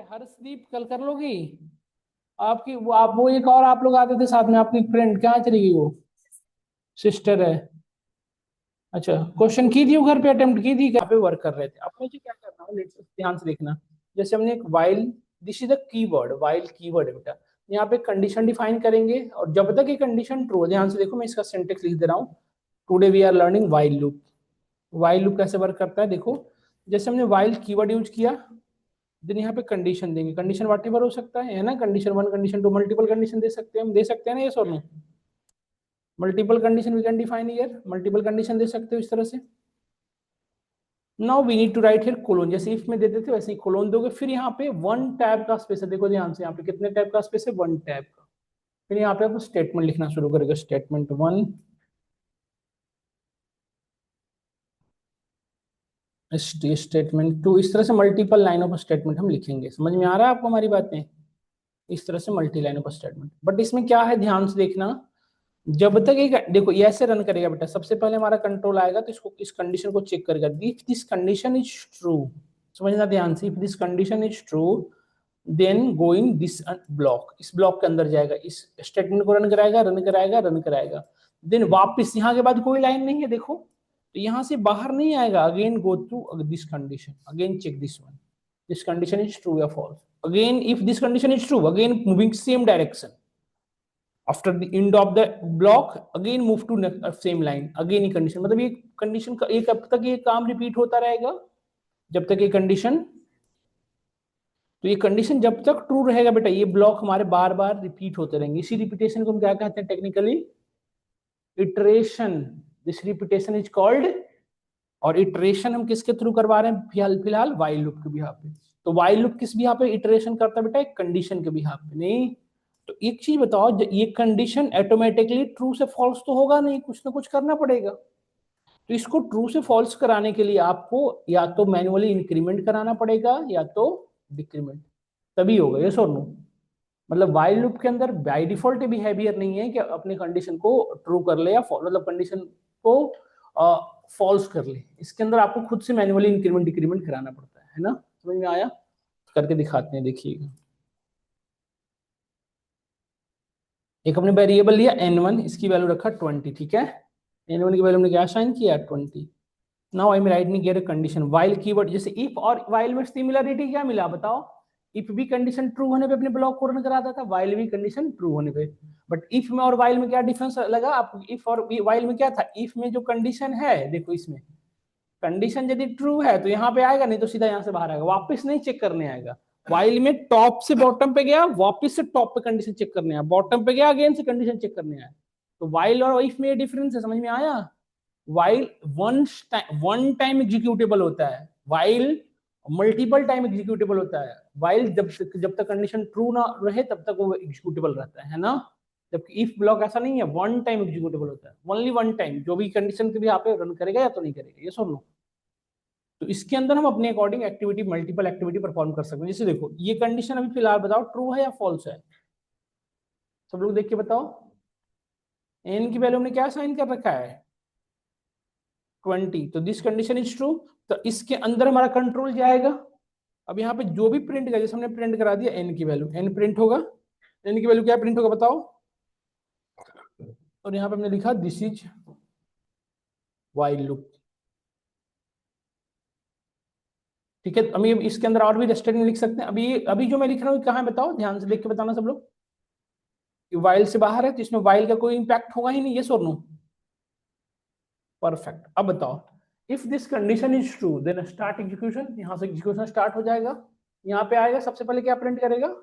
हर्षदीप कल कर लोगी आपकी वो आप वो एक और आप लोग आते थे साथ में आपकी फ्रेंड कहाँ चली गई वो सिस्टर है। अच्छा क्वेश्चन की थी वो घर पे अटेम्प्ट की थी क्या पे वर्क कर रहे थे अब मुझे क्या करना है ध्यान से देखना। जैसे हमने एक while this is the keyword while keyword है बेटा। यहाँ पे कंडीशन डिफाइन करेंगे और जब तक ये कंडीशन ट्रू ध्यान से देखो मैं इसका सिंटेक्स लिख दे रहा हूँ। Today we are learning while loop. While loop कैसे वर्क करता है देखो। जैसे हमने वाइल कीवर्ड यूज किया देन यहाँ पे कंडीशन देंगे कंडीशन वाट एवर हो सकता है ना condition one condition two multiple condition दे सकते हैं हम दे सकते हैं ना ये और नो। Multiple condition we can define here multiple condition दे सकते हो इस तरह से। Now we need to write here colon जैसे इफ में देते थे वैसे ही कोलोन दोगे फिर यहाँ पे वन टैब का स्पेस है देखो ध्यान से यहाँ पे कितने टैब का स्पेस है वन टैब का। फिर यहाँ पे आप स्टेटमेंट लिखना शुरू करेगा स्टेटमेंट वन स्टेटमेंट टू इस तरह से मल्टीपल लाइन ऑफ स्टेटमेंट हम लिखेंगे समझ में आ रहा है आपको हमारी बातें। इस तरह से multi line of statement but इसमें क्या है ध्यान से देखना। जब तक एक देखो ये ऐसे रन करेगा बेटा सबसे पहले हमारा कंट्रोल आएगा तो इसको इस कंडीशन को चेक करेगा if this condition is true. समझना ध्यान से if this condition is true then going this block इस ब्लॉक के अंदर जाएगा इस स्टेटमेंट को रन कराएगा रन कराएगा रन कराएगा। देन वापस यहाँ के बाद कोई लाइन नहीं है देखो तो यहाँ से बाहर नहीं आएगा again go through this condition again check this one this condition is true या false again if this condition is true again moving same direction after the end of the block again move to same line again ही condition मतलब ये condition का एक अब तक ये काम रिपीट होता रहेगा जब तक ये कंडीशन। तो ये कंडीशन जब तक ट्रू रहेगा बेटा ये ब्लॉक हमारे बार बार रिपीट होते रहेंगे इसी रिपीटेशन को हम क्या कहते हैं technically iteration. This repetition is called और इटरेशन हम किसके थ्रू करवा रहे हैं फिलहाल फिलहाल वाइल लूप के बिहाफ पे। तो वाइल लूप किस बिहाफ पे इटरेशन करता है बेटा एक कंडीशन के बिहाफ पे नहीं। तो एक चीज बताओ ये कंडीशन ऑटोमेटिकली ट्रू से फॉल्स तो होगा नहीं कुछ ना कुछ करना पड़ेगा। तो इसको ट्रू से फॉल्स कराने के लिए आपको या तो मैन्युअली इंक्रीमेंट कराना पड़ेगा या तो डिक्रीमेंट तभी होगा ये और नो। मतलब वाइल लूप के अंदर बाय डिफॉल्ट बिहेवियर नहीं है कि अपने कंडीशन को ट्रू कर ले या मतलब कंडीशन को फॉल्स कर ले इसके अंदर आपको खुद से मैन्युअली इंक्रीमेंट डिक्रीमेंट कराना पड़ता है ना। समझ में आया करके दिखाते हैं देखिएगा। एक हमने वेरिएबल लिया n1 इसकी वैल्यू रखा 20 ठीक है n1 की वैल्यू हमने क्या साइन किया 20। Now I am writing here a condition while keyword जैसे इफ और व्हाइल में सिमिलरिटी क्या मिला बताओ। इफ भी कंडीशन ट्रू होने पे अपने ब्लॉक को रन कराता था व्हाइल भी कंडीशन ट्रू होने पे। बट इफ में और व्हाइल में क्या डिफरेंस लगा आपको इफ और व्हाइल में क्या था इफ में जो कंडीशन है देखो इसमें कंडीशन यदि ट्रू है तो यहाँ पे आएगा नहीं तो सीधा यहाँ से बाहर आएगा वापस नहीं चेक करने आएगा। वाइल में टॉप से बॉटम पे गया वापस से टॉप पे कंडीशन चेक करने आया बॉटम पे गया अगेन से कंडीशन चेक करने आया। तो वाइल और इफ में ये डिफरेंस है समझ में आया। वाइल वन टाइम एग्जीक्यूटेबल होता है वाइल मल्टीपल टाइम एग्जीक्यूटेबल होता है। वाइल जब तक कंडीशन ट्रू ना रहे तब तक वो एग्जीक्यूटेबल रहता है ना। जबकि इफ ब्लॉक ऐसा नहीं है वन टाइम एग्जीक्यूटेबल होता है ओनली वन टाइम जो भी कंडीशन के भी यहाँ पे रन करेगा या तो नहीं करेगा ये सुन लो। तो इसके अंदर हम अपने according activity multiple activity perform कर सकते हैं जैसे देखो ये कंडीशन अभी फिलहाल बताओ ट्रू है या फॉल्स है। सब लोग देख के बताओ एन की वैल्यू हमने क्या साइन कर रखा है 20 तो दिस कंडीशन इज ट्रू। तो इसके अंदर हमारा कंट्रोल जाएगा। अब यहाँ पे जो भी प्रिंट करा जैसे हमने प्रिंट करा दिया एन की वैल्यू एन प्रिंट होगा एन की वैल्यू क्या प्रिंट होगा बताओ। और यहाँ पे हमने लिखा दिस इज वाइल लूप ठीक है। अभी इसके अंदर और भी स्टेटमेंट लिख सकते हैं अभी जो मैं लिख रहा हूँ कहाँ है बताओ ध्यान से देख के बताना सब लोग। वाइल से बाहर है तो इसमें वाइल का कोई इंपैक्ट होगा ही नहीं ये और नो। परफेक्ट अब बताओ if this condition is true then start execution यहाँ से एग्जीक्यूशन स्टार्ट हो जाएगा। यहाँ पे आएगा सबसे पहले क्या प्रिंट करेगा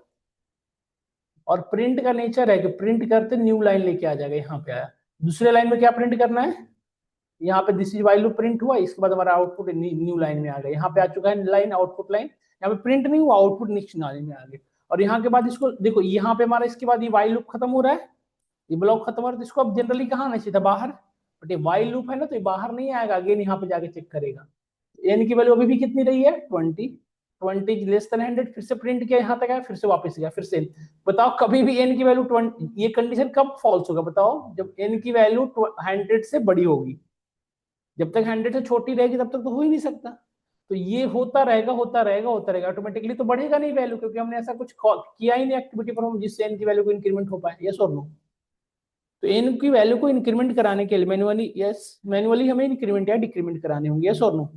और प्रिंट का नेचर है कि प्रिंट करते न्यू लाइन लेके आ जाएगा यहाँ पे आया। दूसरे लाइन में क्या प्रिंट करना है यहाँ पे this is while loop print हुआ इसके बाद हमारा आउटपुट न्यू लाइन में आ गया यहाँ पे आ चुका है लाइन आउटपुट लाइन यहाँ पे प्रिंट नहीं हुआ आउटपुट नेक्स्ट लाइन में आ गया। और यहाँ के बाद इसको देखो यहाँ पे हमारा इसके बाद ये वाइल लूप खत्म हो रहा है ये ब्लॉक खत्म हो रहा है तो इसको अब जनरली कहाँ आना चाहिए था बाहर। बट ये वाइल लूप है ना तो ये बाहर नहीं आएगा अगेन यहाँ पे जाके चेक करेगा। एन की वैल्यू अभी भी कितनी रही है 20 लेस देन 100 फिर से प्रिंट किया यहाँ तक आया फिर से वापस गया फिर से बताओ कभी भी एन की वैल्यू 20 ये कंडीशन कब फॉल्स होगा बताओ जब एन की वैल्यू 100 से बड़ी होगी। जब तक 100 से छोटी रहेगी तब तक तो हो ही नहीं सकता। तो ये होता रहेगा होता रहेगा होता रहेगा, ऑटोमेटिकली तो बढ़ेगा नहीं वैल्यू, क्योंकि हमने ऐसा कुछ किया ही नहीं एक्टिविटी परफॉर्म जिससे एन की वैल्यू को इंक्रीमेंट हो पाए, यस और नो। तो एन की वैल्यू को इंक्रीमेंट कराने के लिए मैनुअली, यस मैनुअली हमें इंक्रीमेंट या डिक्रीमेंट कराने होंगे, यस और नो।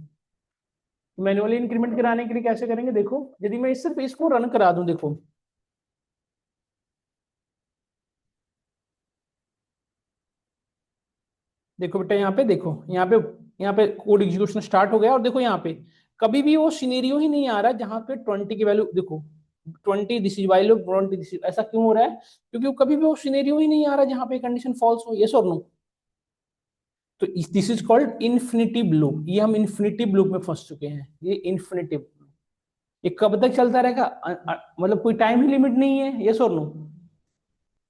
मैनुअली इंक्रीमेंट कराने के लिए कैसे करेंगे, देखो यदि मैं सिर्फ इसको रन करा दूं, देखो देखो बेटा यहाँ पे देखो, यहाँ पे कोड एग्जीक्यूशन स्टार्ट हो गया, और देखो यहाँ पे कभी भी वो सिनेरियो ही नहीं आ रहा जहां पे 20 की वैल्यू, देखो 20 this is while, 20 this is, ऐसा क्यों हो रहा है, क्योंकि वो कभी भी वो सिनेरियो ही नहीं आ रहा जहां पे कंडीशन फॉल्स हो, यस और नो। तो this is called infinitive loop, ये हम इन्फिनिटिव लूप में फंस चुके हैं, ये इन्फिनिटिव, ये कब तक चलता रहेगा, मतलब कोई टाइम ही लिमिट नहीं है, यस और नो।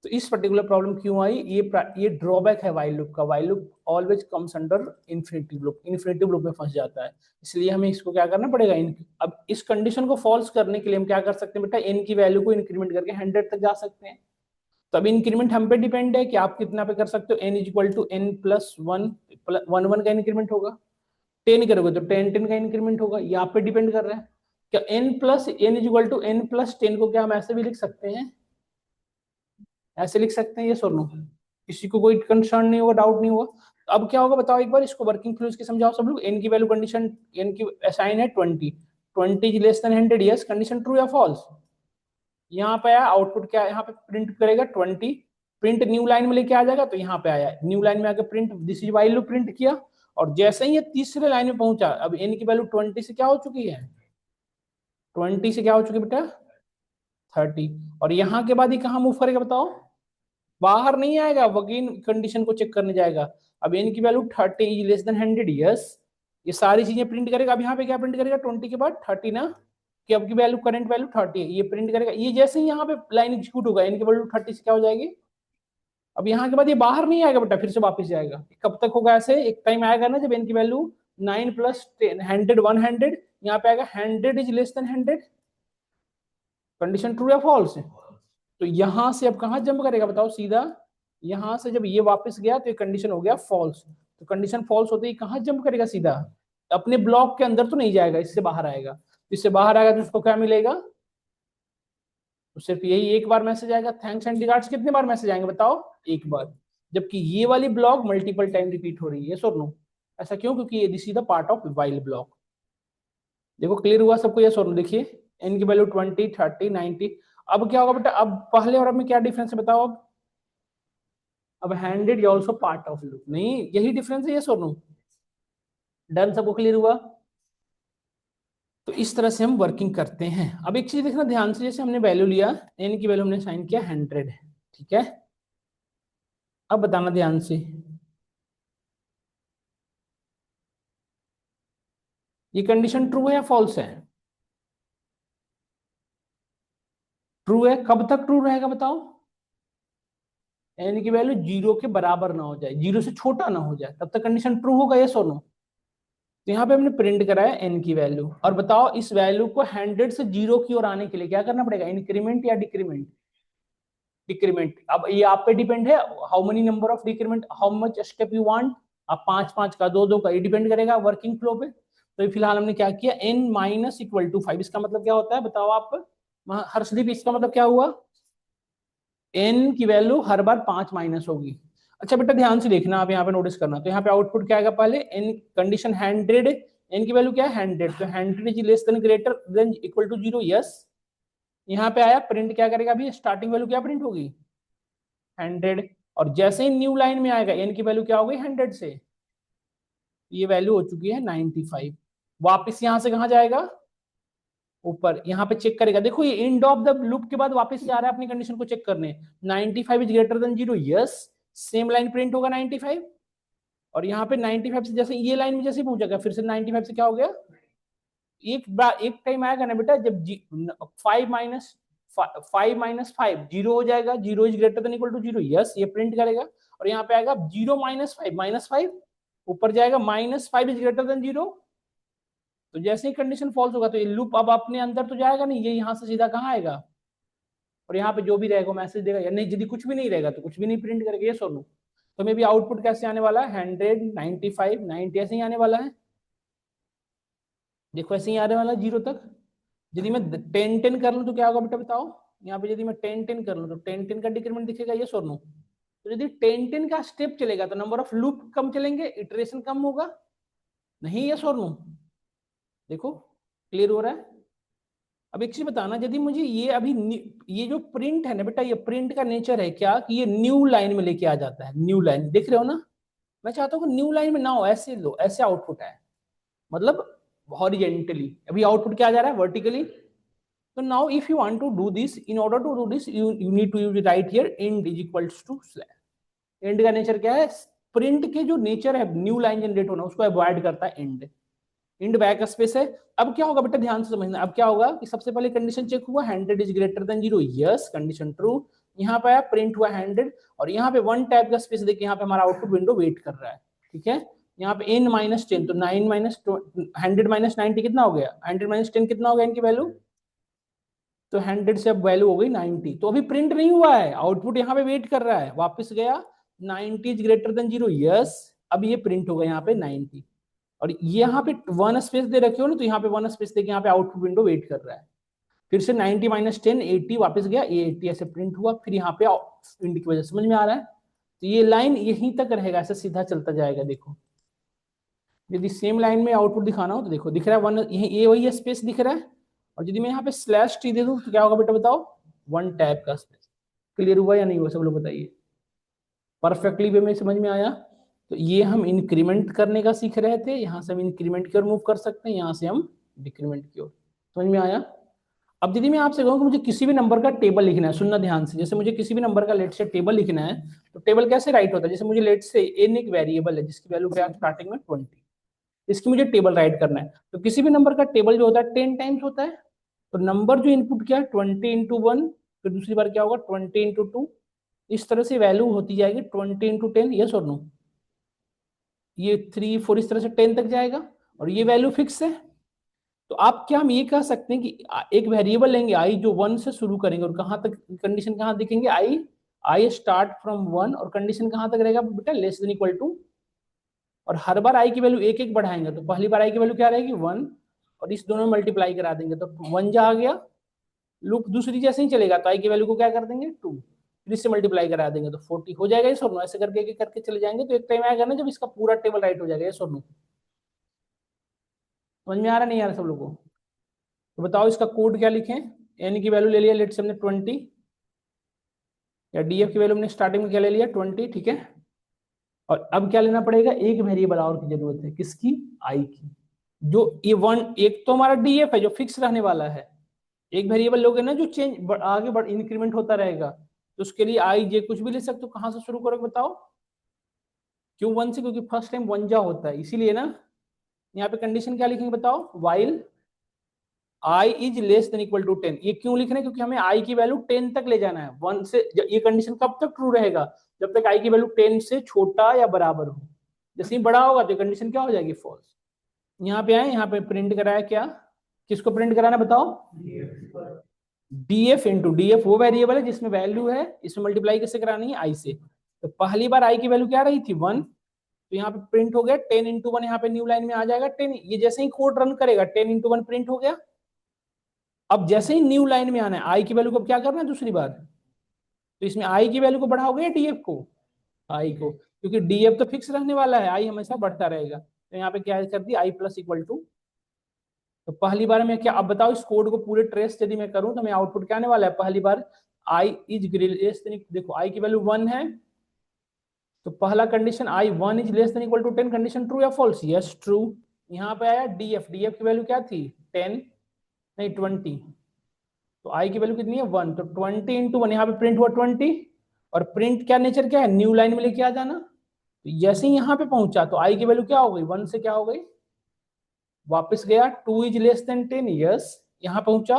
तो इस पर्टिकुलर प्रॉब्लम क्यों आई, ये ड्रॉबैक है वाइल लूप का, while loop always comes under infinitive loop में फंस जाता है। इसलिए हमें इसको क्या करना पड़ेगा, अब इस कंडीशन को फॉल्स करने के लिए हम क्या कर सकते हैं बेटा, एन की वैल्यू को इंक्रीमेंट करके 100 तक जा सकते हैं। तो अब इंक्रीमेंट हम पे डिपेंड है कि आप कितना पे कर सकते हो, n is equal to n plus one, one one का इंक्रीमेंट होगा, 10 करोगे तो 10 10 का इंक्रीमेंट होगा, ये आप पे डिपेंड कर रहा है। क्या n is equal to n plus 10 को क्या हम ऐसे भी लिख सकते हैं, ऐसे लिख सकते हैं, ये सुन लो, किसी को कोई कंसर्न नहीं होगा, डाउट नहीं होगा। तो अब क्या होगा बताओ एक बार, इसको वर्किंग थ्रू इसके समझाओ सब लोग। एन की वैल्यू कंडीशन, एन की असाइन है 20, 20 less than 100, yes, condition true या फॉल्स। यहाँ पे आया आउटपुट क्या है, यहाँ पे प्रिंट करेगा 20, प्रिंट न्यू लाइन में लेके आ जाएगा, तो यहाँ पे आया न्यू लाइन में आके print this is while loop print किया, और जैसे ही ये तीसरे लाइन में पहुंचा, अब एन की वैल्यू 20 से क्या हो चुकी है, 20 से क्या हो चुकी है बेटा 30, और यहाँ के बाद ये कहाँ मूव करेगा बताओ, बाहर नहीं आएगा, अगेन कंडीशन को चेक करने जाएगा। अब एन की value 30 is less then 100, yes, ये सारी चीजें प्रिंट करेगा। अब यहाँ पे क्या प्रिंट करेगा 20 के बाद 30 ना, कि अब की वैल्यू करंट वैल्यू 30 है, ये प्रिंट करेगा। ये जैसे ही यहाँ पे लाइन एग्जीक्यूट होगा, एन की वैल्यू 30 से क्या हो जाएगी, अब यहाँ के बाद ये बाहर नहीं आएगा बेटा, फिर से वापस जाएगा। कब तक होगा ऐसे, एक टाइम आएगा ना जब एन की वैल्यू 9 प्लस 10 100 100, यहाँ पे आएगा 100 is less then 100, condition true या फॉल्स है। तो यहां से अब कहां जंप करेगा बताओ, सीधा यहां से जब ये वापस गया तो ये कंडीशन हो गया फॉल्स, तो कंडीशन फॉल्स होते ही कहां जंप करेगा, सीधा अपने ब्लॉक के अंदर तो नहीं जाएगा, इससे बाहर आएगा, इससे बाहर आएगा तो उसको क्या मिलेगा, तो सिर्फ यही एक बार मैसेज आएगा, थैंक्स एंड रिगार्ड्स। कितने बार मैसेज आएंगे बताओ, एक बार, जबकि ये वाली ब्लॉक मल्टीपल टाइम रिपीट हो रही है, यस और नो। ऐसा क्यों, क्योंकि ये this is the part of while block. देखो क्लियर हुआ सबको, यस और नो। देखिए एन की वैल्यू 20 30 90, अब क्या होगा बेटा, अब पहले और अब में क्या डिफरेंस है बताओ, अब 100 is also part of loop, नहीं यही डिफरेंस है, यस और नो। डन, सबको क्लियर हुआ। तो इस तरह से हम वर्किंग करते हैं। अब एक चीज देखना ध्यान से, जैसे हमने वैल्यू लिया, एन की वैल्यू हमने साइन किया 100, ठीक है। अब बताना ध्यान से, ये कंडीशन ट्रू है या फॉल्स है, ट्रू है। कब तक ट्रू रहेगा बताओ, एन की वैल्यू जीरो के बराबर ना हो जाए, जीरो से छोटा ना हो जाए, तब तक कंडीशन ट्रू होगा, यस और नो। तो यहाँ पे हमने प्रिंट करा है एन की वैल्यू, और बताओ इस वैल्यू को 100 से जीरो की ओर आने के लिए क्या करना पड़ेगा, इंक्रीमेंट या डिक्रीमेंट, डिक्रीमेंट। अब ये आप पे डिपेंड है, how many number of decrement, how much step you want, आप 5 5 का 2 2 का, ये डिपेंड करेगा वर्किंग फ्लो पे। तो फिलहाल हमने क्या किया, n माइनस इक्वल टू 5, इसका मतलब क्या होता है बताओ आप, हर्षदीप, इसका मतलब क्या हुआ, n की वैल्यू हर बार 5 माइनस होगी। अच्छा बेटा ध्यान से देखना, आप यहाँ पे नोटिस करना, तो यहाँ पे आउटपुट क्या आएगा, पहले n कंडीशन 100, n की वैल्यू क्या है 100, तो 100 is less than greater than equal to 0, yes. यहाँ पे आया प्रिंट क्या करेगा, अभी स्टार्टिंग वैल्यू क्या प्रिंट होगी 100, और जैसे ही न्यू लाइन में आएगा एन की वैल्यू क्या हो गई 100 से, ये वैल्यू हो चुकी है 95, वापस यहां से कहा जाएगा ऊपर, यहाँ पे चेक करेगा। देखो ये एंड ऑफ द लूप के बाद वापस जा रहा है अपनी कंडीशन को चेक करने, 95 is greater than 0, yes, same line print होगा 95, और यहाँ पे 95 से जैसे ये लाइन में जैसे पहुंचेगा, फिर से 95 से क्या हो गया, एक टाइम आएगा ना बेटा जब 5 - 5 जीरो हो जाएगा, zero is greater than equal to 0, yes, ये प्रिंट करेगा। और यहाँ पे आएगा 0 - 5 ऊपर जाएगा, -5 इज ग्रेटर देन 0, तो जैसे ही कंडीशन फॉल्स होगा तो ये लूप अब अपने अंदर तो जाएगा नहीं, ये यहाँ से सीधा कहाँ आएगा, और यहाँ पे जो भी रहेगा मैसेज देगा, या नहीं यदि कुछ भी नहीं रहेगा तो कुछ भी नहीं प्रिंट करेगा, ये सो नो। तो मे भी आउटपुट कैसे आने वाला है, 100 95 90 ऐसे ही आने वाला है। देखो ऐसे ही आने वाला 0 तक। यदि मैं 10 10 कर लूं तो क्या होगा बेटा बताओ। यहाँ पे यदि मैं 10 10 कर लूं तो 10 10 का डिक्रीमेंट दिखेगा, ये और नो। तो यदि 10 10 का स्टेप चलेगा तो नंबर ऑफ लूप कम चलेंगे, इटरेशन कम होगा, नहीं, ये और नो। देखो क्लियर हो रहा है। अब एक चीज बताना, यदि मुझे ये अभी ये जो प्रिंट है ना बेटा, ये प्रिंट का नेचर है क्या कि ये न्यू लाइन में लेके आ जाता है, न्यू लाइन देख रहे हो ना। मैं चाहता हूँ कि न्यू लाइन में ना हो, ऐसे लो, ऐसे आउटपुट है, मतलब हॉरिजेंटली। अभी आउटपुट क्या आ जा रहा है, वर्टिकली। तो now if you want to do this, in order to do this you need to use right here end is equals to slash. End का नेचर क्या है, प्रिंट के जो नेचर है न्यू लाइन जनरेट होना, उसको avoid करता है एंड। इंड बैक स्पेस है। अब क्या होगा बेटा, ध्यान से समझना। अब क्या होगा कि सबसे पहले कंडीशन चेक हुआ 100 is greater than 0, yes, condition true. यहाँ पे आया प्रिंट हुआ 100, और यहाँ पे 1 टाइप का स्पेस देखिए, यहाँ पे हमारा आउटपुट विंडो वेट कर रहा है, ठीक है। यहाँ पे n माइनस 10, तो 9 माइनस 100 माइनस 90 कितना हो गया, 100 माइनस 10 कितना हो गया इनकी वैल्यू। तो 100 से अब वैल्यू हो गई 90। तो अभी प्रिंट नहीं हुआ है, आउटपुट यहाँ पे वेट कर रहा है, वापस गया 90 इज ग्रेटर देन 0, यस। अब ये प्रिंट होगा यहाँ पे 90, और यहाँ पे 1 स्पेस दे रखे हो ना, तो यहाँ पे 1 स्पेस दे के यहाँ पे आउटपुट विंडो वेट कर रहा है। फिर से 90 माइनस 10 80, वापस गया, ये 80 ऐसे प्रिंट हुआ, फिर यहाँ पे इंड की वजह से, समझ में आ रहा है। तो ये लाइन यहीं तक रहेगा, ऐसे सीधा चलता जाएगा। देखो यदि सेम लाइन में आउटपुट दिखाना हो तो देखो दिख रहा है 1, ये वही स्पेस दिख रहा है। और यदि मैं यहाँ पे स्लैश टी दे दूं तो क्या होगा बेटा बताओ, 1 टैब का स्पेस। क्लियर हुआ या नहीं हुआ, सब लोग बताइए। परफेक्टली वे में समझ में आया। तो ये हम इंक्रीमेंट करने का सीख रहे थे, यहाँ से हम इंक्रीमेंट की ओर मूव कर सकते हैं, यहाँ से हम डिक्रीमेंट की ओर। समझ में आया। अब यदि मैं आपसे कहूँ कि मुझे किसी भी नंबर का टेबल लिखना है, सुनना ध्यान से, जैसे मुझे किसी भी नंबर का लेट से टेबल लिखना है, तो टेबल कैसे राइट होता है, जैसे मुझे लेट से n एक वेरिएबल है जिसकी वैल्यू क्या है स्टार्टिंग में 20, इसकी मुझे टेबल राइट करना है। तो किसी भी नंबर का टेबल जो होता है 10 टाइम्स होता है। तो नंबर जो इनपुट क्या है 20 इंटू 1, फिर दूसरी बार क्या होगा 20 इंटू 2, इस तरह से वैल्यू होती जाएगी 20 इंटू 10, यस और नो। ये 3 4 इस तरह से 10 तक जाएगा, और ये वैल्यू फिक्स है। तो आप क्या हम ये कह सकते हैं कि एक वेरिएबल लेंगे आई जो 1 से शुरू करेंगे, और कहां तक कंडीशन कहां दिखेंगे, आई स्टार्ट फ्रॉम 1, और कंडीशन कहां तक रहेगा बेटा, लेस देन इक्वल टू। और हर बार आई की वैल्यू एक एक बढ़ाएंगे, तो पहली बार आई की वैल्यू क्या रहेगी 1, और इस दोनों में मल्टीप्लाई करा देंगे तो 1 जा आ गया। लूप दूसरी जैसे ही चलेगा तो आई की वैल्यू को क्या कर देंगे 2, फिर इससे मल्टीप्लाई करा देंगे तो 40 हो जाएगा, ये और नो। ऐसे करके एक करके चले जाएंगे, तो एक टाइम आएगा ना जब इसका पूरा टेबल राइट हो जाएगा, ये और नो। समझ में आ रहा नहीं आ रहा सब लोगों को। तो बताओ इसका कोड क्या लिखें। एन की वैल्यू ले लिया, लेट से हमने 20, या डीएफ की वैल्यू हमने स्टार्टिंग में क्या ले लिया 20, ठीक है। और अब क्या लेना पड़ेगा, एक वेरिएबल और की जरूरत है, किसकी, आई की। जो ये 1, एक तो हमारा डीएफ है जो फिक्स रहने वाला है, एक वेरिएबल लोगे ना जो चेंज आगे बढ़ इंक्रीमेंट होता रहेगा, तो उसके लिए आई जे कुछ भी ले सकते हो। कहां से शुरू करोगे बताओ, क्यों 1 से, क्योंकि फर्स्ट टाइम 1 जा होता है इसीलिए ना। यहाँ पे कंडीशन क्या लिखेंगे बताओ, while i is less than equal to 10। ये क्यों लिख रहे हैं, क्योंकि हमें आई की वैल्यू 10 तक ले जाना है 1 से। ये कंडीशन कब तक ट्रू रहेगा, जब तक आई की वैल्यू 10 से छोटा या बराबर हो। जैसे ही बड़ा होगा तो कंडीशन क्या हो जाएगी, फॉल्स। यहाँ पे आए, यहाँ पे प्रिंट कराया क्या, किसको प्रिंट कराना बताओ, डीएफ इंटू डीएफ वो वेरिएबल है जिसमें वैल्यू है, इसमें मल्टीप्लाई कैसे करानी है, आई से। तो पहली बार आई की वैल्यू क्या रही थी 1, तो यहाँ पे प्रिंट हो गया 10 इंटू 1, यहाँ पे न्यू लाइन में आ जाएगा 10। ये जैसे ही कोड रन करेगा 10 इंटू 1 प्रिंट हो गया। अब जैसे ही न्यू लाइन में आना है, आई की वैल्यू को क्या करना है दूसरी बार, तो इसमें आई की वैल्यू को बढ़ाओगे या डीएफ को, आई को, क्योंकि डीएफ तो फिक्स रहने वाला है, आई हमेशा बढ़ता रहेगा। तो यहाँ पे क्या कर दिया, आई प्लस इक्वल टू। तो पहली बार में क्या, अब बताओ इस कोड को पूरे ट्रेस यदि मैं करूं तो मैं आउटपुट क्या आने वाला है, पहली बार आई इज ग्रेस, देखो आई की वैल्यू 1 है, तो पहला condition i 1 is less than equal to 10, condition true या फॉल्स, यस ट्रू। यहाँ पे आया डीएफ, डीएफ की वैल्यू क्या थी 10, नहीं 20, तो आई की वैल्यू कितनी है 1, तो 20 इंटू 1, यहाँ पे प्रिंट हुआ 20, और प्रिंट क्या नेचर क्या है, न्यू लाइन में लेके आ जाना। तो जैसे ही यहाँ पे पहुंचा तो आई की वैल्यू क्या हो गई 1 से क्या हो गई, वापस गया 2 इज लेस देन 10, यस। यहाँ पहुंचा,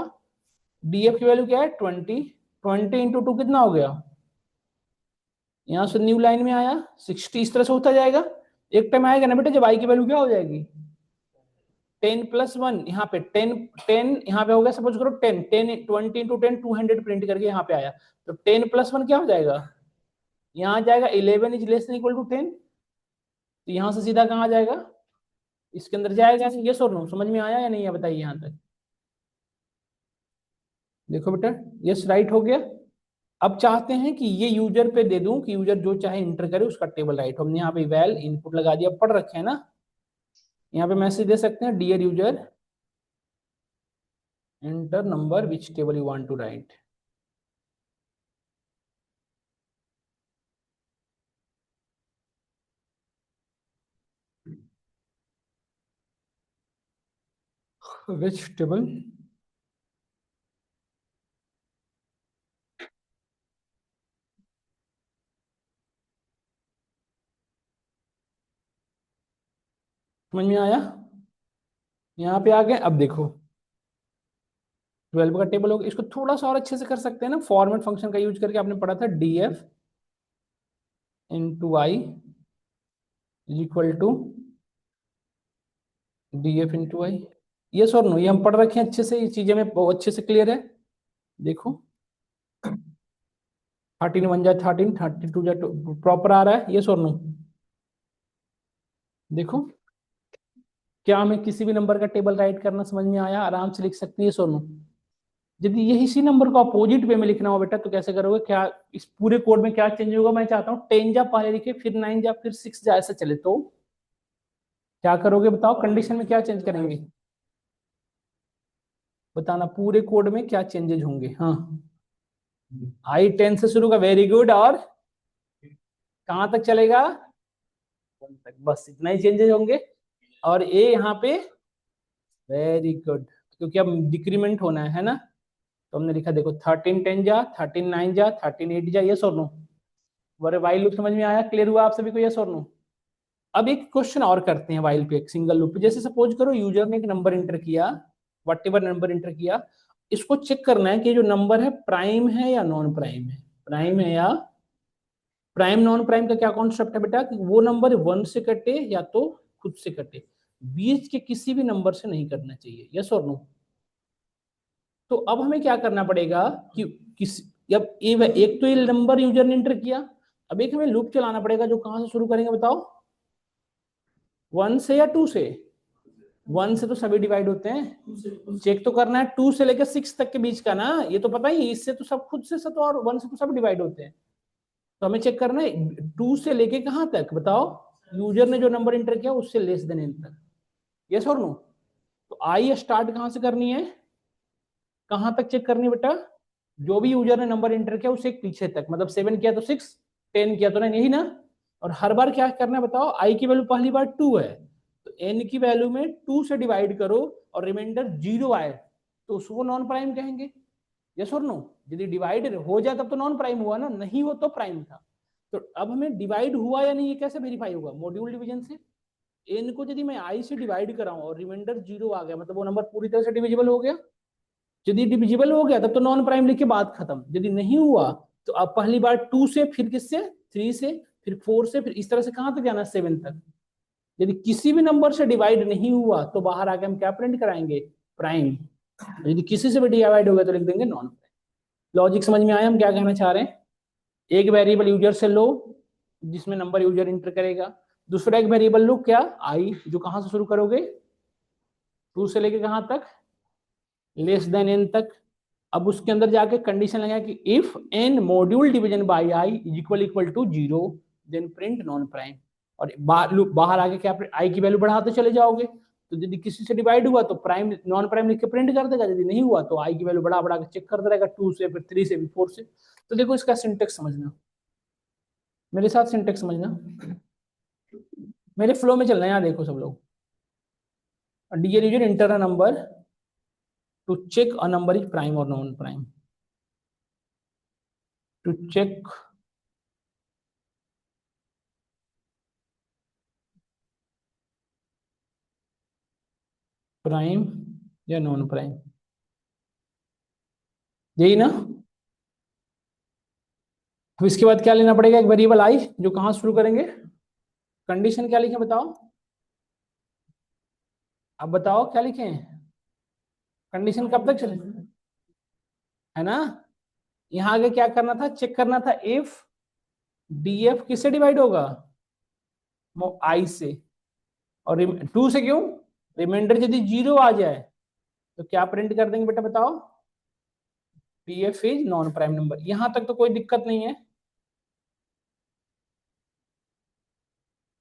डीएफ की वैल्यू क्या है 20, 20 इंटू 2 कितना हो गया, यहाँ से न्यू लाइन में आया 60, इस तरह से होता जाएगा। एक टाइम आएगा ना बेटा जब आई की वैल्यू क्या हो जाएगी 10 प्लस 1, यहाँ पे 10 10 यहाँ पे हो गया, सपोज करो 10 10 20 इंटू 10 200 प्रिंट करके यहाँ पे आया, तो 10 प्लस 1 क्या हो जाएगा, यहाँ जाएगा 11 is less than equal to 10, तो यहाँ से सीधा कहाँ जाएगा इसके अंदर जाएगा, ये और नो, समझ में आया या नहीं है बताइए यहाँ तक। देखो बेटा, यस राइट हो गया। अब चाहते हैं कि ये यूजर पे दे दूं कि यूजर जो चाहे इंटर करे उसका टेबल राइट। हमने यहाँ पे वैल इनपुट लगा दिया, पढ़ रखे हैं ना। यहाँ पे मैसेज दे सकते हैं, dear user enter number which table you want to write. Which table समझ में आया। यहाँ पे आ गए। अब देखो 12 का टेबल होगा, इसको थोड़ा सा और अच्छे से कर सकते हैं ना, फॉर्मेट फंक्शन का यूज करके। आपने पढ़ा था df into I is equal to df into I. ये सर नो, ये हम पढ़ रखे हैं अच्छे से, ये चीजें में बहुत अच्छे से क्लियर है। देखो 13 1 जा 13, 32 जा प्रॉपर आ रहा है, ये सर नो। देखो क्या हमें किसी भी नंबर का टेबल राइट करना समझ में आया, आराम से लिख सकते हैं, ये सर नो। यदि यही इसी नंबर को अपोजिट वे में लिखना हो बेटा तो कैसे करोगे, क्या इस पूरे कोड में क्या चेंज होगा। मैं चाहता हूँ 10 जा पहले लिखे, फिर 9 जा, फिर 6 जा, ऐसा चले तो क्या करोगे बताओ, कंडीशन में क्या चेंज करेंगे बताना, पूरे कोड में क्या चेंजेस होंगे। हाँ आई 10 से शुरू का, वेरी गुड। और कहां तक चलेगा, 1 तक, बस इतना ही चेंजेस होंगे। और ए यहाँ पे, वेरी गुड, क्योंकि अब डिक्रीमेंट होना है ना। तो हमने लिखा देखो 13 10 जा, 13 9 जा, 13 8 जा, यस और नो। बोले वाइल लूप समझ में आया, क्लियर हुआ आप सभी को, यस और नो। अब एक क्वेश्चन और करते हैं वाइल पे, एक सिंगल लूप पे। जैसे सपोज करो यूजर ने एक नंबर इंटर किया, वट एवर नंबर इंटर किया, इसको चेक करना है कि जो नंबर है प्राइम है या नॉन प्राइम है। प्राइम है या प्राइम, नॉन प्राइम का क्या कॉन्सेप्ट है बेटा, कि वो नंबर 1 से कटे या तो खुद से कटे, बीच के किसी भी नंबर से नहीं करना चाहिए, यस और नो। तो अब हमें क्या करना पड़ेगा कि किस, अब एक तो ये नंबर यूजर ने इंटर किया, अब एक हमें लूप चलाना पड़ेगा जो कहां से शुरू करेंगे बताओ, 1 से या 2 से। 1 से तो सभी डिवाइड होते हैं, चेक तो करना है 2 से लेकर 6 तक के बीच का ना, ये तो पता ही, इससे तो सब खुद से सब, और 1 से तो सब डिवाइड होते हैं। तो हमें चेक करना है 2 से लेके कहां तक बताओ, यूजर ने जो नंबर इंटर किया उससे लेस देन एन तक, यस और नो। तो आई स्टार्ट कहां से करनी है, कहां तक चेक करनी है बेटा, जो भी यूजर ने नंबर इंटर किया उससे एक पीछे तक, मतलब 7 किया तो 6, 10 किया तो 9, यही ना। और हर बार क्या करना है बताओ, आई की वैल्यू पहली बार 2 है, तो एन की वैल्यू में 2 से डिवाइड करो और रिमाइंडर 0 आए तो उसको नॉन प्राइम कहेंगे, यस और नो। यदि डिवाइड हो जाए तब तो नॉन प्राइम हुआ ना, नहीं हो तो प्राइम था। तो अब हमें डिवाइड हुआ या नहीं ये कैसे वेरीफाई होगा, मॉड्यूल डिवीजन से। एन को यदि मैं आई से डिवाइड कराऊं और रिमाइंडर 0 आ गया, मतलब वो नंबर पूरी तरह से डिविजिबल हो गया। यदि डिविजिबल हो गया तब तो नॉन प्राइम लिख के बात खत्म, यदि नहीं हुआ तो अब पहली बार 2 से, फिर किससे, 3 से, फिर 4 से, फिर इस तरह से कहां तक जाना, 7 तक। यदि किसी भी नंबर से डिवाइड नहीं हुआ तो बाहर आके हम क्या प्रिंट कराएंगे, प्राइम। यदि किसी से भी डिवाइड हो गया तो लिख देंगे नॉन प्राइम। लॉजिक समझ में आया हम क्या कहना चाह रहे हैं। एक वेरिएबल यूजर से लो जिसमें नंबर यूजर इंटर करेगा, दूसरा एक वेरिएबल लो क्या, आई, जो कहां से शुरू करोगे, 2 से लेके कहां तक, लेस देन एन तक। अब उसके अंदर जाके कंडीशन लगा कि if n module division by i is equal equal to 0 then print non prime. और बाहर आके क्या, आई की वैल्यू बढ़ाते चले जाओगे, तो यदि किसी से डिवाइड हुआ तो प्राइम नॉन प्राइम लिख के प्रिंट कर देगा, यदि नहीं हुआ तो आई की वैल्यू बढ़ा बढ़ा के चेक करता रहेगा, 2 से, फिर 3 से, फिर 4 से। तो देखो इसका सिंटेक्स समझना, मेरे साथ सिंटेक्स समझना, मेरे फ्लो में चलना है। यहाँ देखो सब लोग, dear user enter a number to check a number is prime और non prime, to check prime या नॉन प्राइम, यही ना। अब इसके बाद क्या लेना पड़ेगा, एक वेरिएबल आई जो कहां शुरू करेंगे, कंडीशन क्या लिखें बताओ, अब बताओ क्या लिखें, कंडीशन कब तक चले, है ना। यहां आगे क्या करना था, चेक करना था इफ डीएफ किससे डिवाइड होगा, आई से, और 2 से क्यों, रिमाइंडर यदि 0 आ जाए तो क्या प्रिंट कर देंगे बेटा बताओ, DF is non prime number. यहां तक तो कोई दिक्कत नहीं है।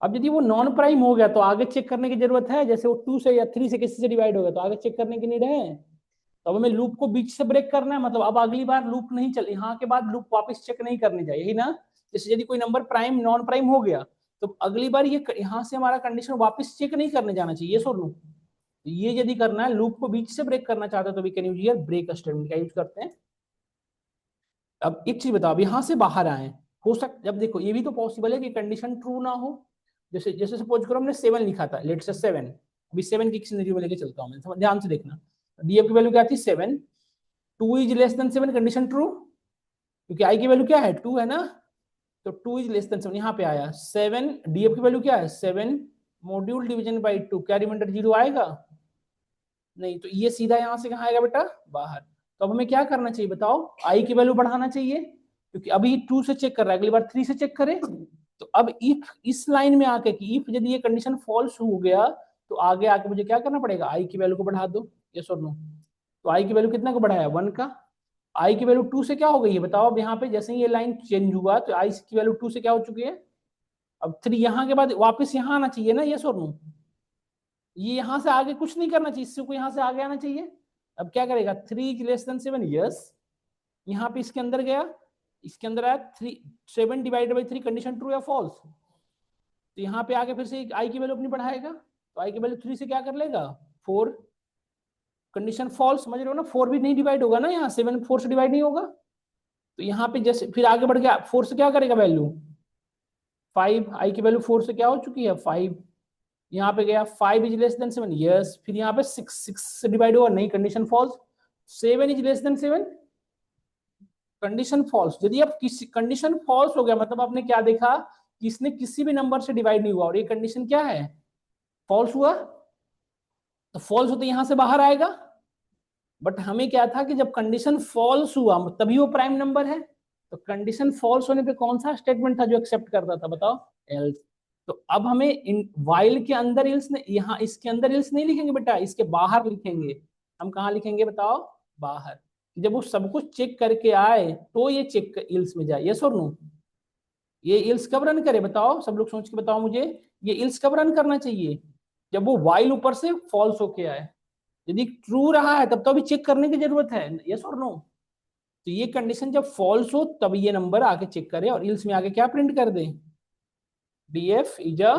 अब यदि वो नॉन प्राइम हो गया तो आगे चेक करने की जरूरत है, जैसे वो 2 से या 3 से किसी से डिवाइड हो गया तो आगे चेक करने की नीड है। तो अब हमें लूप को बीच से ब्रेक करना है, मतलब अब अगली बार लूप नहीं चल, यहाँ के बाद लूप वापस चेक नहीं करने चाहिए, यही ना। जैसे यदि कोई नंबर प्राइम नॉन प्राइम हो गया तो अगली बार ये यहाँ से हमारा कंडीशन वापस चेक नहीं करने जाना चाहिए, यस और नो। ये यदि करना है, लूप को बीच से ब्रेक करना चाहते हो तो we can use here break statement का यूज करते हैं। अब एक चीज बताओ, अब यहाँ से बाहर आए, हो सकता, जब देखो ये भी तो पॉसिबल है कि कंडीशन ट्रू ना हो। जैसे जैसे सपोज करो हमने 7 लिखा था, लेट्स से 7, अभी 7 की सिनेरियो में लेके चलता हूँ मैं, ध्यान से देखना। डीएफ की वैल्यू क्या थी 7, 2 is less than 7, condition true, क्योंकि आई की वैल्यू क्या है 2 है ना, तो 2 इज लेस देन 7, यहाँ पे आया 7, डीएफ की वैल्यू क्या है 7, मॉड्यूल डिवीजन बाई 2, क्या रिमाइंडर 0 आएगा, नहीं, तो ये सीधा यहाँ से कहाँ आएगा बेटा, बाहर। तो अब हमें क्या करना चाहिए बताओ, आई की वैल्यू बढ़ाना चाहिए, क्योंकि अभी 2 से चेक कर रहा है, अगली बार 3 से चेक करे। तो अब इफ इस लाइन में आके कि इफ यदि ये कंडीशन फॉल्स हो गया तो आगे आके मुझे क्या करना पड़ेगा, आई की वैल्यू को बढ़ा दो, यस और नो। तो आई की वैल्यू कितना को बढ़ाया 1 का, आई की वैल्यू 2 से क्या हो गई है बताओ, अब यहाँ पे जैसे ही ये लाइन चेंज हुआ तो आई की वैल्यू 2 से क्या हो चुकी है, अब 3 यहाँ के बाद वापस यहाँ आना चाहिए ना, यस और नो। ये यहाँ से आगे कुछ नहीं करना चाहिए, इससे को यहाँ से आगे आना चाहिए। अब क्या करेगा, 3 इज लेस देन 7, यस, यहाँ पे इसके अंदर गया, इसके अंदर आया 3, 7 डिवाइडेड बाई 3, कंडीशन ट्रू या फॉल्स, तो यहाँ पे आके फिर से आई की वैल्यू अपनी बढ़ाएगा, तो आई की वैल्यू 3 से क्या कर लेगा 4, कंडीशन फॉल्स, समझ रहे हो ना, 4 भी नहीं डिवाइड होगा ना, यहाँ 7 4 से डिवाइड नहीं होगा, तो यहाँ पे जैसे फिर आगे बढ़ गया 4 से क्या करेगा वैल्यू 5, आई की वैल्यू 4 से क्या हो चुकी है 5, यहाँ पे गया 5 इज लेस देन 7, यस, फिर यहाँ पे 6 से डिवाइड होगा नहीं, condition false, 7 is less than 7, condition false. यदि अब किसी कंडीशन फॉल्स हो गया मतलब आपने क्या देखा कि इसने किसी भी नंबर से डिवाइड नहीं हुआ और ये कंडीशन क्या है फॉल्स हुआ, तो फॉल्स होते यहां से बाहर आएगा। बट हमें क्या था कि जब कंडीशन फॉल्स हुआ तभी वो प्राइम नंबर है, तो कंडीशन फॉल्स होने पे कौन सा स्टेटमेंट था जो एक्सेप्ट करता था बताओ, एल्स। तो अब हमें इन वाइल के अंदर इल्स ने, यहाँ इसके अंदर इल्स नहीं लिखेंगे बेटा, इसके बाहर लिखेंगे। हम कहाँ लिखेंगे बताओ, बाहर। जब वो सब कुछ चेक करके आए तो ये चेक इल्स में जाए, यस और नो। ये इल्स कब रन करे बताओ, सब लोग सोच के बताओ मुझे, ये इल्स कब रन करना चाहिए, जब वो वाइल ऊपर से फॉल्स होके आए। यदि ट्रू रहा है तब तो अभी चेक करने की जरूरत है, यस और नो। तो ये कंडीशन जब फॉल्स हो तब ये नंबर आके चेक करे और इल्स में आके क्या प्रिंट कर दे, डीएफ इज अ।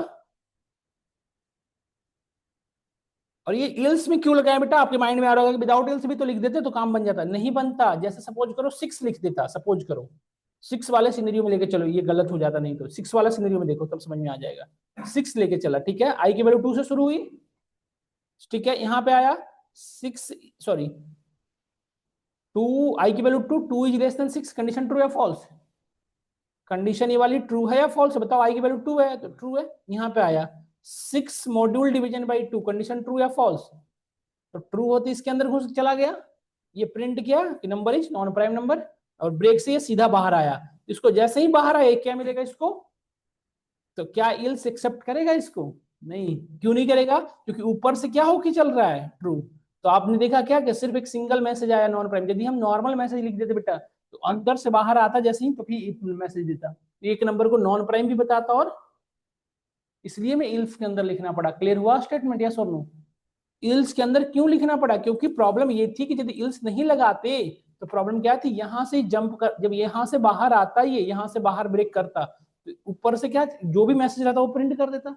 और ये इल्स में क्यों लगाया बेटा, आपके माइंड में आ रहा होगा कि विदाउट इल्स भी तो लिख देते तो काम बन जाता, नहीं बनता। जैसे सपोज करो 6 लिख देता, सपोज करो 6 वाले सिनेरियो में लेके चलो, ये गलत हो जाता, नहीं तो 6 वाला सिनेरियो में देखो तब समझ में आ जाएगा। 6 लेके चला, ठीक है, आई की वैल्यू 2 से शुरू हुई, ठीक है, यहाँ पे आया 6, सॉरी 2, आई की value 2, 2 is less then 6, condition true या फॉल्स, कंडीशन ये वाली ट्रू है या फॉल्स बताओ, आई की वैल्यू 2 है तो ट्रू है। यहाँ पे आया 6 module division by 2, condition true या फॉल्स, तो ट्रू होती इसके अंदर घुस चला गया, ये प्रिंट किया कि number is non prime number, और ब्रेक से ये सीधा बाहर आया। इसको जैसे ही बाहर आया क्या मिलेगा इसको, तो क्या इल्स एक्सेप्ट करेगा इसको, नहीं, क्यों नहीं करेगा, क्योंकि ऊपर से क्या होके चल रहा है ट्रू। तो आपने देखा क्या कि सिर्फ एक सिंगल मैसेज आया नॉन प्राइम, यदि हम नॉर्मल मैसेज लिख देते बेटा तो अंदर से बाहर आता जैसे ही तो फिर मैसेज देता, तो एक नंबर को नॉन प्राइम भी बताता, और इसलिए मैं इल्स के अंदर लिखना पड़ा। क्लियर हुआ स्टेटमेंट, यस और नो। इल्स के अंदर क्यों लिखना पड़ा, क्योंकि प्रॉब्लम ये थी कि यदि इल्स नहीं लगाते तो प्रॉब्लम क्या थी, यहां से जंप कर, जब यहां से बाहर आता ये यहां से बाहर ब्रेक करता तो ऊपर से क्या जो भी मैसेज रहता वो प्रिंट कर देता।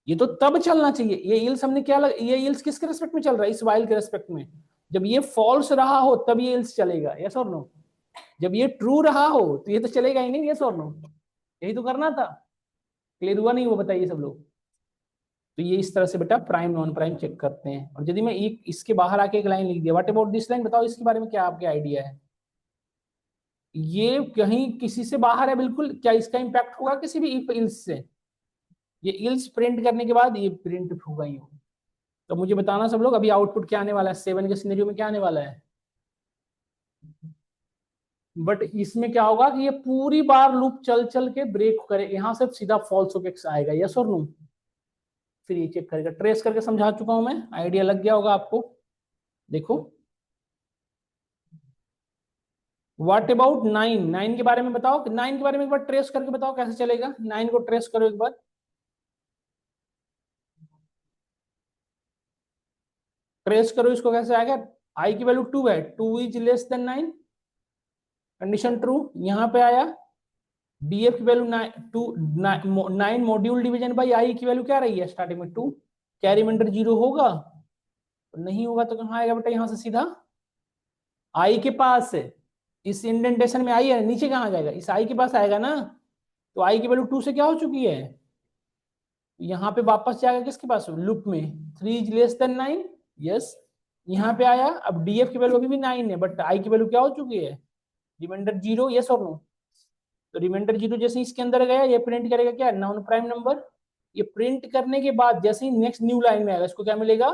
ये तो तब चलना चाहिए, ये इल्स हमने क्या ये इल्स किसके रेस्पेक्ट में चल रहा है, इस वाइल के रेस्पेक्ट में। जब ये फॉल्स रहा हो तब ये इल्स चलेगा, यस और नो। जब ये ट्रू रहा हो तो ये तो चलेगा ही नहीं, यस और नो। यही तो करना था। क्लियर हुआ नहीं वो बताइए सब लोग। तो ये इस तरह से बेटा प्राइम नॉन प्राइम चेक करते हैं। और यदि मैं एक इसके बाहर आके एक लाइन लिख दिया, व्हाट अबाउट दिस लाइन, बताओ इसके बारे में क्या आपके आइडिया है। ये कहीं किसी से बाहर है बिल्कुल, क्या इसका इंपैक्ट होगा किसी भी इफ इल्स से, ये इल्स प्रिंट करने के बाद ये प्रिंट होगा ही होगा। तो मुझे बताना सब लोग अभी आउटपुट क्या आने वाला है, 7 के सिनेरियो में क्या आने वाला है। बट इसमें क्या होगा कि ये पूरी बार लूप चल चल के ब्रेक करे, यहां से सीधा फॉल्स होके आएगा, यस और नो। फिर ये चेक करेगा। ट्रेस करके समझा चुका हूं मैं, आइडिया लग गया होगा आपको। देखो व्हाट अबाउट 9, 9 के बारे में बताओ, 9 के बारे में एक बार ट्रेस करके बताओ कैसे चलेगा। 9 को ट्रेस करो एक बार, ट्रेस करो इसको, कैसे आएगा। आई की वैल्यू 2 है, 2 is less then 9, condition true. यहाँ पे आया डीएफ की वैल्यू 9 मॉड्यूल डिवीजन बाई आई की वैल्यू क्या रही है स्टार्टिंग में 2, क्या रिमाइंडर 0 होगा, तो नहीं होगा तो कहाँ आएगा बेटा, यहाँ से सीधा आई के पास है, इस इंडेंटेशन में आई है, नीचे कहाँ जाएगा, इस आई के पास आएगा ना। तो आई की वैल्यू 2 से क्या हो चुकी है, यहाँ पे वापस जाएगा किसके पास, लूप में 3 इज लेस देन 9, यस। यहाँ पे आया, अब डीएफ की वैल्यू अभी भी 9 है, बट आई की वैल्यू क्या हो चुकी है, रिमाइंडर 0, यस और नो। तो रिमाइंडर 0 जैसे इसके अंदर गया, ये प्रिंट करेगा क्या, नॉन प्राइम नंबर। ये प्रिंट करने के बाद जैसे ही नेक्स्ट न्यू लाइन में आएगा, इसको क्या मिलेगा,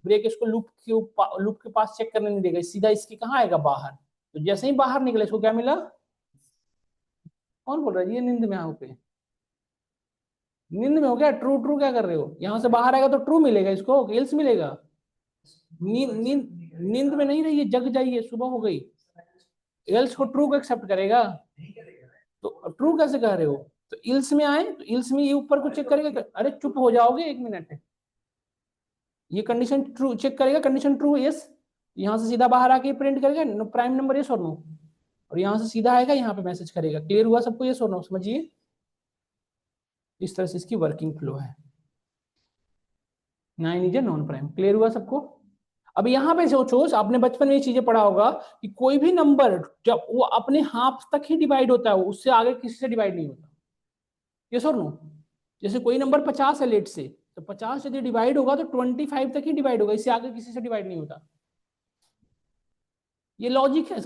ब्रेक, इसको लूप के पास चेक करने नहीं देगा, सीधा इसके कहाँ आएगा, बाहर। तो जैसे ही बाहर निकले, इसको क्या मिला, कौन बोल रहा है, ये नींद में आओ पे, नींद में हो क्या, ट्रू ट्रू क्या कर रहे हो, यहाँ से बाहर आएगा तो ट्रू मिलेगा, इसको एल्स मिलेगा। नींद नींद नींद में नहीं रही है, जग जाइए, सुबह हो गई। एल्स को ट्रू को एक्सेप्ट करेगा, तो ट्रू कैसे कह रहे हो, तो इल्स में आए, तो इल्स में ये ऊपर को चेक करेगा, अरे चुप हो जाओगे एक मिनट, ये कंडीशन ट्रू चेक करेगा, कंडीशन ट्रू यस, यहाँ से सीधा बाहर आके प्रिंट करेगा प्राइम नंबर यस और नो, और यहाँ से सीधा आएगा, यहाँ पे मैसेज करेगा। क्लियर हुआ सबको, यस और नो, समझिए इस तरह से इसकी वर्किंग फ्लो है। 9 is a non prime, clear हुआ सबको। अब यहाँ पे सोचो, आपने बचपन में ये चीजें पढ़ा होगा कि कोई भी नंबर जब वो अपने हाफ तक ही डिवाइड होता है, उससे आगे किसी से डिवाइड नहीं होता, यस और नो। जैसे कोई नंबर 50 है लेट से, तो 50 यदि डिवाइड होगा तो 25 तक ही डिवाइड होगा, इससे आगे किसी से डिवाइड नहीं होता। ये लॉजिक है,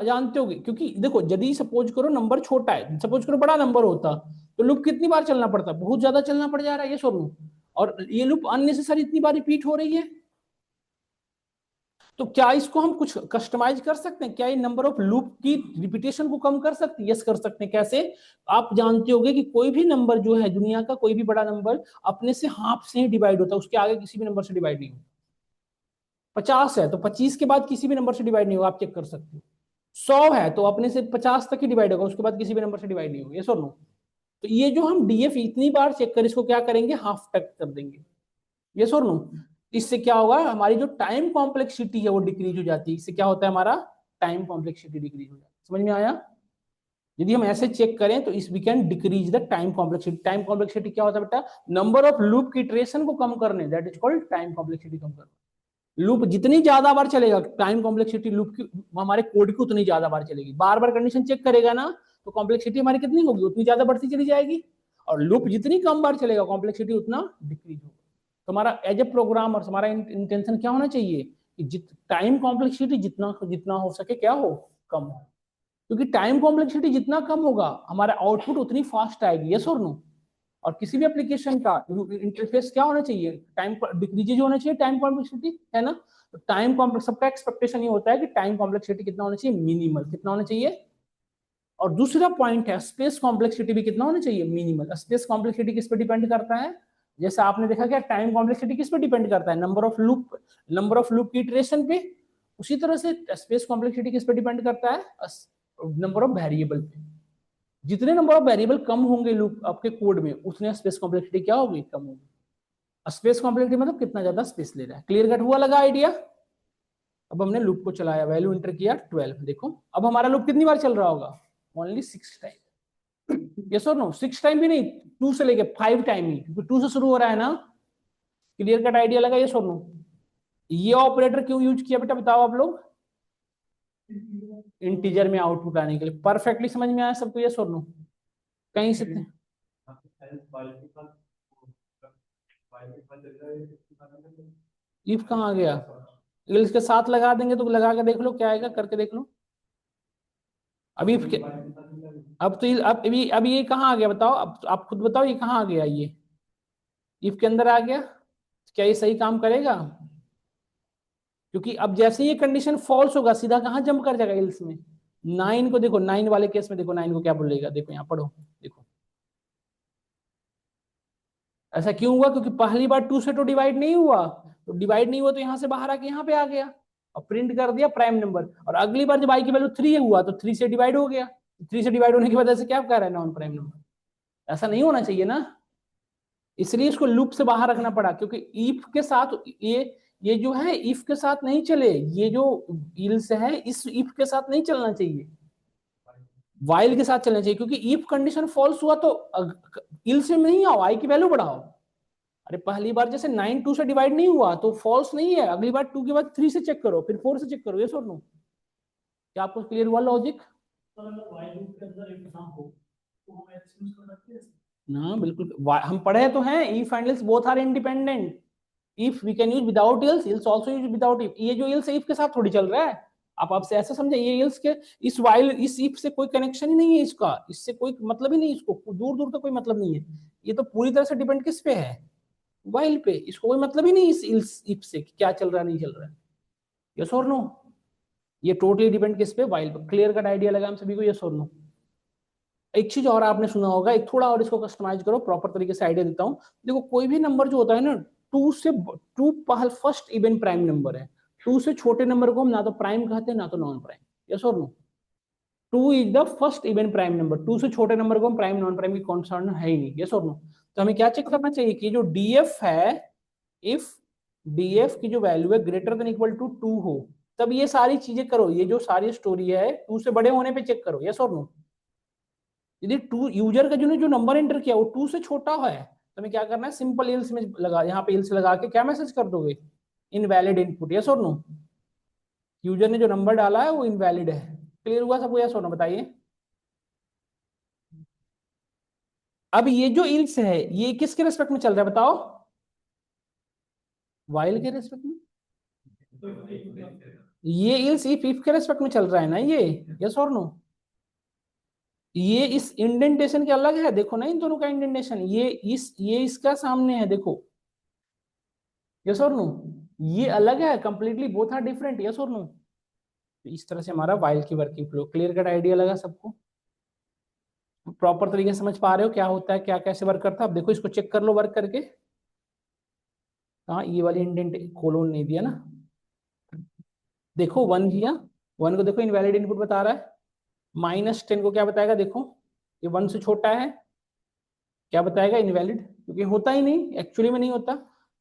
जानते होगे, क्योंकि देखो यदि सपोज करो नंबर छोटा है, सपोज करो बड़ा नंबर होता, तो लूप कितनी बार चलना पड़ता, बहुत ज्यादा चलना पड़ जा रहा है, ये सुनो, और ये लूप अननेसेसरी इतनी बार रिपीट हो रही है। तो क्या इसको हम कुछ कस्टमाइज कर सकते हैं, क्या ये नंबर ऑफ लूप की रिपीटेशन को कम कर सकते हैं, यस कर सकते हैं। कैसे, आप जानते होंगे कि कोई भी नंबर जो है दुनिया का, कोई भी बड़ा नंबर अपने से हाफ से ही डिवाइड होता है, उसके आगे किसी भी नंबर से डिवाइड नहीं होता। 50 है तो 25 के बाद किसी भी नंबर से डिवाइड नहीं होगा, आप चेक कर सकते हो। 100 है तो अपने से 50 तक ही डिवाइड होगा, उसके बाद किसी भी नंबर से डिवाइड नहीं होगा, यस और नो। तो ये जो हम डीएफ इतनी बार चेक कर, इसको क्या करेंगे, हाफ तक कर देंगे, यस और नो। इससे क्या होगा, हमारी जो टाइम कॉम्प्लेक्सिटी है वो डिक्रीज हो जाती है। इससे क्या होता है, हमारा टाइम कॉम्प्लेक्सिटी डिक्रीज हो जाती है। समझ में आया, यदि हम ऐसे चेक करें तो इस we can decrease the time complexity. Time complexity क्या होता है बेटा, नंबर ऑफ लूप की इटरेशन को कम करने, that is called time complexity कम करना। लूप जितनी ज्यादा बार चलेगा, टाइम कॉम्प्लेक्सिटी लूप की हमारे कोड की उतनी ज्यादा बार चलेगी। बार बार कंडीशन चेक करेगा ना, तो कॉम्प्लेक्सिटी हमारी कितनी होगी, उतनी ज्यादा बढ़ती चली जाएगी। और लूप जितनी कम बार चलेगा, कॉम्प्लेक्सिटी उतना डिक्रीज होगा। तो हमारा एज ए प्रोग्रामर हमारा इंटेंशन क्या होना चाहिए कि टाइम कॉम्प्लेक्सिटी जितना जितना हो सके क्या हो, कम हो। क्योंकि टाइम कॉम्प्लेक्सिटी जितना कम होगा, हमारा आउटपुट उतनी फास्ट आएगी, यस और नो। और किसी भी एप्लीकेशन का इंटरफेस क्या होना चाहिए, टाइम डिक्रीज होना चाहिए, टाइम कॉम्प्लेक्सिटी, है ना। तो टाइम कॉम्प्लेक्स, सबका एक्सपेक्टेशन ये होता है कि टाइम कॉम्प्लेक्सिटी कितना होना चाहिए, मिनिमल, कितना होना चाहिए। और दूसरा पॉइंट है, स्पेस कॉम्प्लेक्सिटी भी कितना होना चाहिए, मिनिमल। स्पेस कॉम्प्लेक्सिटी किस पे डिपेंड करता है, जैसे आपने देखा क्या, टाइम कॉम्प्लेक्सिटी किस पे डिपेंड करता है, नंबर ऑफ लूप की इटरेशन पे। उसी तरह से स्पेस कॉम्प्लेक्सिटी किस पे डिपेंड करता है, नंबर ऑफ वेरिएबल पे। जितने नंबर ऑफ वेरिएबल कम होंगे लूप आपके कोड में, उतने स्पेस कॉम्प्लेक्सिटी क्या होगी, कम होगी। स्पेस कॉम्प्लेक्सिटी मतलब कितना ज्यादा स्पेस ले रहा है। क्लियर कट हुआ, लगा आइडिया। अब हमने लूप को चलाया, वैल्यू एंटर किया 12, देखो अब हमारा लूप कितनी बार चल रहा होगा, ओनली 6 टाइम, यस और नो। 6 टाइम भी नहीं, 2 से लेके 5 टाइम ही, क्योंकि 2 से शुरू हो रहा है ना। क्लियर कट आइडिया लगा, यस और नो। ये ऑपरेटर क्यों यूज किया बेटा, बताओ आप लोग, इंटीजर में आउटपुट आने के लिए। परफेक्टली समझ में आया सबको, यस और नो। कहीं से इफ कहाँ आ गया, इसके साथ लगा देंगे तो लगा के देख लो क्या आएगा, करके देख लो। अभी अब तो अब ये कहाँ आ गया बताओ, अब आप खुद बताओ ये कहाँ आ गया, ये इफ के अंदर आ गया। क्या ये सही काम करेगा, क्योंकि अब जैसे ये कंडीशन फॉल्स होगा, सीधा कहाँ जंप कर जाएगा एल्स में। 9 को देखो, 9 वाले केस में देखो 9 को क्या बोलेगा, देखो यहाँ पढ़ो, देखो ऐसा क्यों हुआ? क्योंकि पहली बार 2 से तो डिवाइड नहीं हुआ, तो डिवाइड नहीं हुआ तो यहाँ से बाहर आके यहाँ पे आ गया और प्रिंट कर दिया प्राइम नंबर। और अगली बार जब आई की वैल्यू 3 हुआ तो 3 से डिवाइड हो गया, 3 से डिवाइड होने की वजह से क्या कह रहा है? Non prime number. ऐसा नहीं होना चाहिए ना, इसलिए इसको लूप से बाहर रखना पड़ा, क्योंकि इफ के साथ ये जो है इफ के साथ नहीं चले, ये जो इल्स है इस इफ के साथ नहीं चलना चाहिए, वाइल के साथ चलना चाहिए। क्योंकि इफ कंडीशन फॉल्स हुआ तो इल से नहीं आओ, आई की वैल्यू बढ़ाओ। अरे पहली बार जैसे 9 2 से डिवाइड नहीं हुआ तो फॉल्स नहीं है, अगली बार 2 के बाद 3 से चेक करो, फिर 4 से चेक करो। ये सुन लो, क्या आपको क्लियर हुआ लॉजिक? ना बिल्कुल, हम पढ़े तो हैं if and else both are independent. If we can use without else, else also use without if. ये जो इल्स इफ के साथ थोड़ी चल रहा है, आप आपसे ऐसा समझे, ये इल्स के इस वाइल इस इफ से कोई कनेक्शन ही नहीं है, इसका इससे कोई मतलब ही नहीं, इसको दूर दूर तक कोई मतलब नहीं है। ये तो पूरी तरह से डिपेंड किस पे है? वाइल पे। इसको कोई मतलब ही नहीं इस इल्स इफ से क्या चल रहा है नहीं चल रहा है। यस और नो? ये टोटली डिपेंड किस पे? वाइल पे। क्लियर कट आइडिया लगा हम सभी को? यस और नो? एक चीज और आपने सुना होगा, एक थोड़ा और इसको कस्टमाइज करो, प्रॉपर तरीके से आइडिया देता हूं। देखो कोई भी नंबर जो होता है ना, टू पहल फर्स्ट इवन प्राइम नंबर है। 2 से छोटे नंबर को हम ना तो प्राइम कहते हैं ना तो नॉन प्राइम। यस और no? 2 is the first even prime number. 2 से छोटे नंबर को हम प्राइम नॉन प्राइम की कॉन्सर्न है ही नहीं। यस और नो? तो हमें क्या चेक करना चाहिए कि जो डीएफ है, इफ डीएफ की जो वैल्यू है ग्रेटर देन इक्वल टू 2 हो, तब ये सारी चीजें करो, ये जो सारी स्टोरी है 2 से बड़े होने पे चेक करो। यस और नो? यदि 2 यूजर का जो नंबर एंटर किया वो 2 से छोटा है, तो हमें क्या करना है? सिंपल इल्स में लगा, यहाँ पे इल्स लगा के क्या मैसेज कर दोगे? Invalid input. यस और नो? यूजर ने जो नंबर डाला है वो इनवैलिड है। क्लियर हुआ सबको? यस और नो बताइए। अब ये जो इल्स है ये किसके रेस्पेक्ट में चल रहा है बताओ? वाइल के रेस्पेक्ट में। ये इल्स इफ के रेस्पेक्ट में चल रहा है ना ये। यस और नो? ये इस इंडेंटेशन के अलग है, देखो ना इन दोनों का इंडेंटेशन, ये इसका सामने है देखो। यस और नो? ये अलग है completely, both are different. Yes और नो? इस तरह से हमारा वाइल की working flow clear cut idea लगा सबको? प्रॉपर तरीके से समझ पा रहे हो क्या होता है, क्या कैसे वर्क करता है? अब देखो इसको चेक कर लो वर्क करके। हाँ ये वाली इंडेंट कोलोन नहीं दिया ना, देखो 1 किया, 1 को देखो इनवैलिड इनपुट बता रहा है। -10 को क्या बताएगा? देखो ये 1 से छोटा है, क्या बताएगा? इनवैलिड, क्योंकि होता ही नहीं, एक्चुअली में नहीं होता।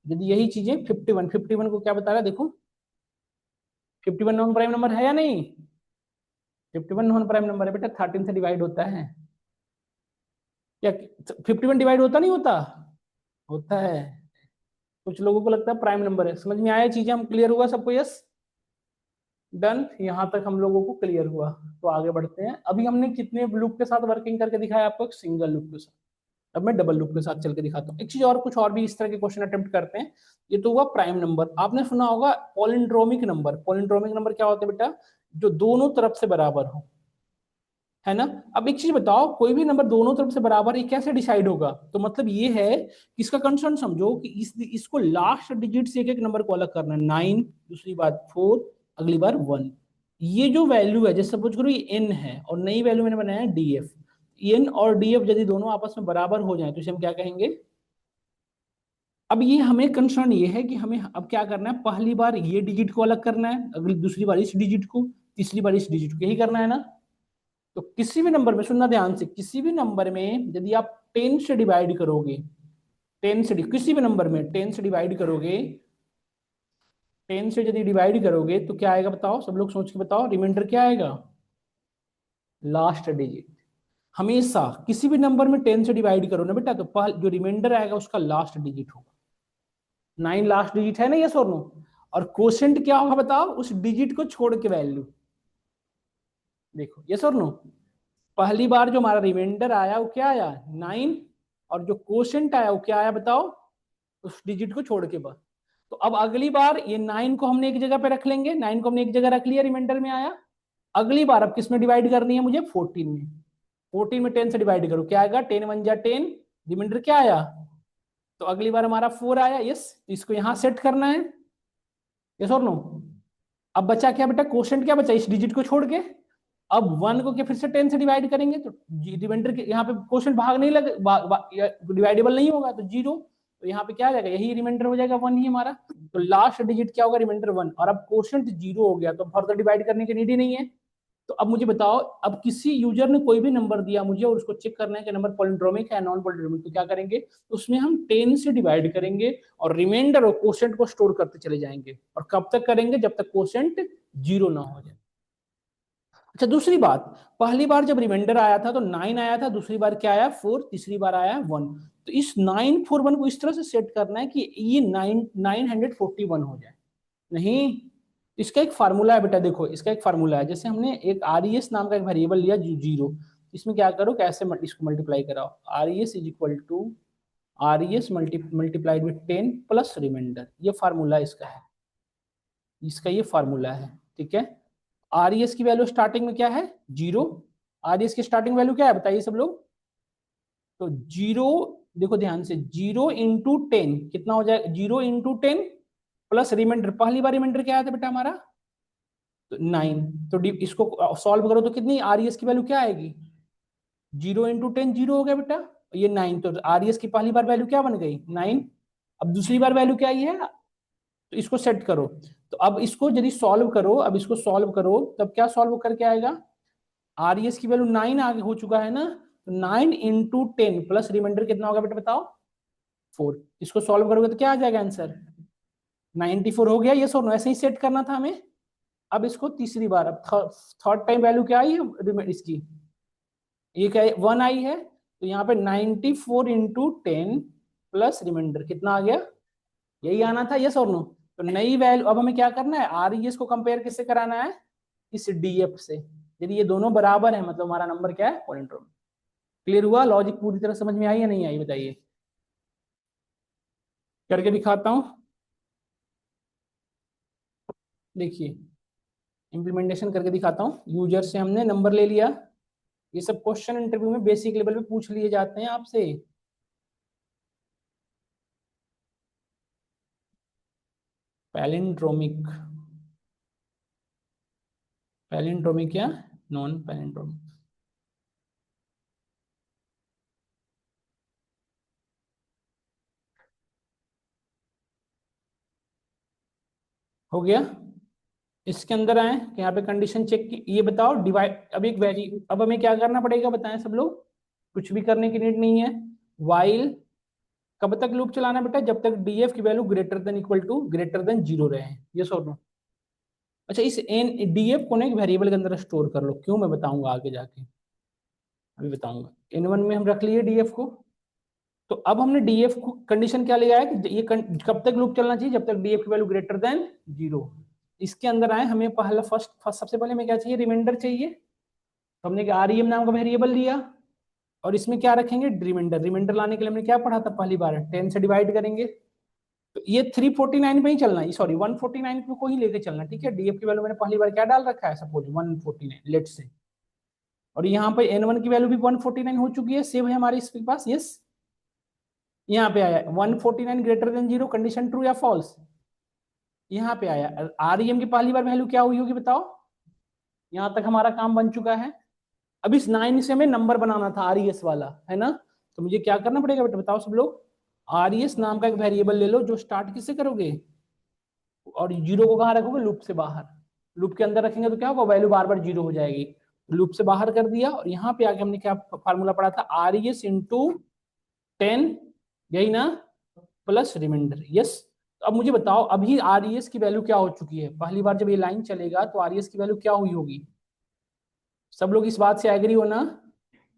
यदि यही चीजें 51 को क्या बता रहा है? देखो 51 नॉन प्राइम नंबर है या नहीं? 51 नॉन प्राइम नंबर है बेटा, 13 से डिवाइड होता है क्या? 51 डिवाइड होता नहीं होता? होता है। कुछ लोगों को लगता है प्राइम नंबर है। समझ में आया चीजें? हम क्लियर हुआ सबको? यस डन, यहाँ तक हम लोगों को क्लियर हुआ। तो आगे बढ़ते हैं। अभी हमने कितने लूप के साथ वर्किंग करके दिखाया आपको? एक सिंगल लूप के साथ। अब मैं डबल लूप के साथ चल के दिखाता हूँ। एक चीज और, कुछ और भी इस तरह के क्वेश्चन अटेम्प्ट करते हैं। ये तो हुआ प्राइम नंबर। आपने सुना होगा पॉलिंड्रोमिक नंबर। पॉलिंड्रोमिक नंबर क्या होता है बेटा? जो दोनों तरफ से बराबर हो, है ना? अब एक चीज बताओ, कोई भी नंबर दोनों तरफ से बराबर है कैसे डिसाइड होगा? तो मतलब ये है कि इसका कंसर्न समझो कि इसको लास्ट डिजिट से एक एक नंबर को अलग करना है। 9, दूसरी बात 4, अगली बार 1। ये जो वैल्यू है, जैसे सपोज करो ये n है और नई वैल्यू मैंने बनाया df। n और df यदि दोनों आपस में बराबर हो जाए तो इसे हम क्या कहेंगे? अब ये हमें कंसर्न ये है कि हमें अब क्या करना है? पहली बार ये डिजिट को अलग करना है, अगली दूसरी बार इस डिजिट को, तीसरी बार इस डिजिट को, यही करना है ना? तो किसी भी नंबर में, सुनना ध्यान से, किसी भी नंबर में यदि आप 10 से डिवाइड करोगे, 10 से किसी भी नंबर में 10 से डिवाइड करोगे, 10 से यदि डिवाइड करोगे तो क्या आएगा बताओ? सब लोग सोच के बताओ, रिमाइंडर क्या आएगा? Last digit. हमेशा किसी भी नंबर में 10 से डिवाइड करो ना बेटा, तो जो रिमाइंडर आएगा उसका लास्ट डिजिट होगा। 9 लास्ट डिजिट है ना? यस और नो? और क्वोशिएंट क्या होगा बताओ? उस डिजिट को छोड़ के वैल्यू। देखो यस और नो? पहली बार जो हमारा रिमाइंडर आया वो क्या आया? 9। और जो क्वोशिएंट आया वो क्या आया बताओ? उस डिजिट को छोड़ के बस। तो अब अगली बार ये 9 को हमने एक जगह पे रख लेंगे, 9 को हमने एक जगह रख लिया, रिमाइंडर में आया। अगली बार अब किस में डिवाइड करनी है मुझे? 14 में। 14 में 10 से डिवाइड करो, क्या आएगा? 10 1 जा 10, रिमाइंडर क्या आया? तो अगली बार हमारा 4 आया। यस, इसको यहां सेट करना है। यस और नो? अब बचा क्या बेटा? क्वोशिएंट क्या बचा इस डिजिट को छोड़ के? अब 1 को क्या फिर से 10 से डिवाइड करेंगे तो रिमाइंडर के यहाँ पे क्वोशिएंट भाग नहीं लगे, डिवाइडेबल नहीं होगा तो 0। तो यहाँ पे क्या आ जाएगा, यही रिमाइंडर हो जाएगा 1 ही हमारा। तो लास्ट डिजिट क्या होगा, रिमाइंडर 1। और अब क्वोशंट 0 हो गया तो फर्दर डिवाइड करने की नीड ही नहीं है। तो अब मुझे बताओ, अब किसी यूजर ने कोई भी नंबर दिया मुझे और उसको चेक करना है कि नंबर पॉलिंड्रोमिक है नॉन पॉलिंड्रोमिक, तो क्या करेंगे, उसमें हम 10 से डिवाइड करेंगे और रिमाइंडर और क्वोशंट को स्टोर करते चले जाएंगे। और कब तक करेंगे, जब तक क्वोशंट 0 ना हो जाए। अच्छा, दूसरी बात, पहली बार जब रिमाइंडर आया था तो 9 आया था, दूसरी बार क्या आया 4, तीसरी बार आया 1। तो इस 941 को इस तरह से सेट करना है कि ये 941 हो जाए। नहीं, इसका एक फार्मूला है बेटा, देखो इसका एक फार्मूला है। जैसे हमने एक RES नाम का एक वेरिएबल लिया 0, इसमें क्या करो, कैसे इसको मल्टीप्लाई कराओ, RES is equal to RES multiplied with 10 plus reminder, ये फार्मूला इसका है, इसका ये फार्मूला है। ठीक है, RES की वैल्यू स्टार्टिंग में क्या है 0, RES की स्टार्टिंग वैल्यू क्या है बताइए सब लोग। तो 0, देखो ध्यान से, 0 इंटू 10 कितना हो जाएगा, 0 इंटू 10 प्लस रिमाइंडर, पहली बार रिमाइंडर क्या आया था बेटा हमारा, तो 9। तो इसको सॉल्व करो तो कितनी RES की वैल्यू क्या आएगी, 0 इंटू 10 0 हो गया बेटा, ये 9। तो RES की पहली बार वैल्यू क्या बन गई 9। अब दूसरी बार वैल्यू क्या आई है, तो इसको सेट करो। तो अब इसको यदि सॉल्व करो, अब इसको सॉल्व करो, तब क्या सॉल्व करके आएगा, RES की वैल्यू 9 आगे हो चुका है ना, तो 9 इंटू 10 प्लस रिमाइंडर कितना होगा बेटा बताओ 4। इसको सॉल्व करोगे तो क्या आ जाएगा आंसर 94 हो गया। ये सो ऐसे ही सेट करना था हमें। अब इसको तीसरी बार, अब थर्ड टाइम वैल्यू क्या आई है इसकी, ये क्या 1 आई है, तो यहाँ पे 94 फोर इंटू 10 प्लस रिमाइंडर कितना आ गया, यही आना था, यस और नो। तो नई वैल्यू, अब हमें क्या करना है, RES को कंपेयर किससे कराना है, इस DF से। यदि ये दोनों बराबर है मतलब हमारा नंबर क्या है पॉलिंड्रोमिक। क्लियर हुआ, लॉजिक पूरी तरह समझ में आई या नहीं आई बताइए, करके दिखाता हूं। देखिए, इम्प्लीमेंटेशन करके दिखाता हूँ। यूजर से हमने नंबर ले लिया, ये सब क्वेश्चन इंटरव्यू में बेसिक लेवल पे पूछ लिए जाते हैं आपसे। पैलिंड्रोमिक, पैलिंड्रोमिक या नॉन पैलिंड्रोमिक, हो गया। इसके अंदर आए कि यहाँ पे कंडीशन चेक की, ये बताओ डिवाइड, अब एक वैरी, अब हमें क्या करना पड़ेगा बताएं सब लोग, कुछ भी करने की नीड नहीं है। वाइल कब तक लूप चलाना बेटा, जब तक DF की value greater than equal to greater than 0 रहे, ये सो नो। अच्छा, इस एन DF को ना एक वेरिएबल के अंदर स्टोर कर लो, क्यों मैं बताऊंगा आगे जाके, अभी बताऊंगा। N1 में हम रख लिए DF को। तो अब हमने DF को कंडीशन क्या लिया है कि ये कब तक लूप चलना चाहिए, जब तक DF की वैल्यू ग्रेटर देन 0। इसके अंदर आए, हमें पहला फर्स्ट सबसे पहले हमें क्या चाहिए, रिमाइंडर चाहिए। तो हमने REM नाम का वेरिएबल लिया और इसमें क्या रखेंगे, रिमाइंडर। रिमाइंडर लाने के लिए हमने क्या पढ़ा था पहली बार, 10 से डिवाइड करेंगे। तो ये 349 पे ही चलना है, सॉरी 149 को ही लेके चलना, ठीक है। DF की वैल्यू मैंने पहली बार क्या डाल रखा है, सपोज 149 लेट से। और यहाँ पे N1 की वैल्यू भी 149 हो चुकी है, सेव है हमारे इसके पास, यस। यहाँ पे आया 149 ग्रेटर देन 0, कंडीशन ट्रू या फॉल्स, यहाँ पे आया। REM की पहली बार वैल्यू क्या हुई होगी बताओ, यहाँ तक हमारा काम बन चुका है। अब इस 9 से हमें नंबर बनाना था RES वाला, है ना। तो मुझे क्या करना पड़ेगा बेटा बताओ सब लोग, RES नाम का एक वेरिएबल ले लो जो स्टार्ट किससे करोगे, और 0 को कहाँ रखोगे, लूप से बाहर। लूप के अंदर रखेंगे तो क्या होगा, वैल्यू बार बार 0 हो जाएगी। लूप से बाहर कर दिया और यहाँ पे आके हमने क्या फार्मूला पढ़ा था, RES इंटू 10, यही ना, प्लस रिमाइंडर, यस। तो अब मुझे बताओ, अभी RES की वैल्यू क्या हो चुकी है, पहली बार जब ये लाइन चलेगा तो RES की वैल्यू क्या हुई होगी, सब लोग इस बात से एग्री हो ना।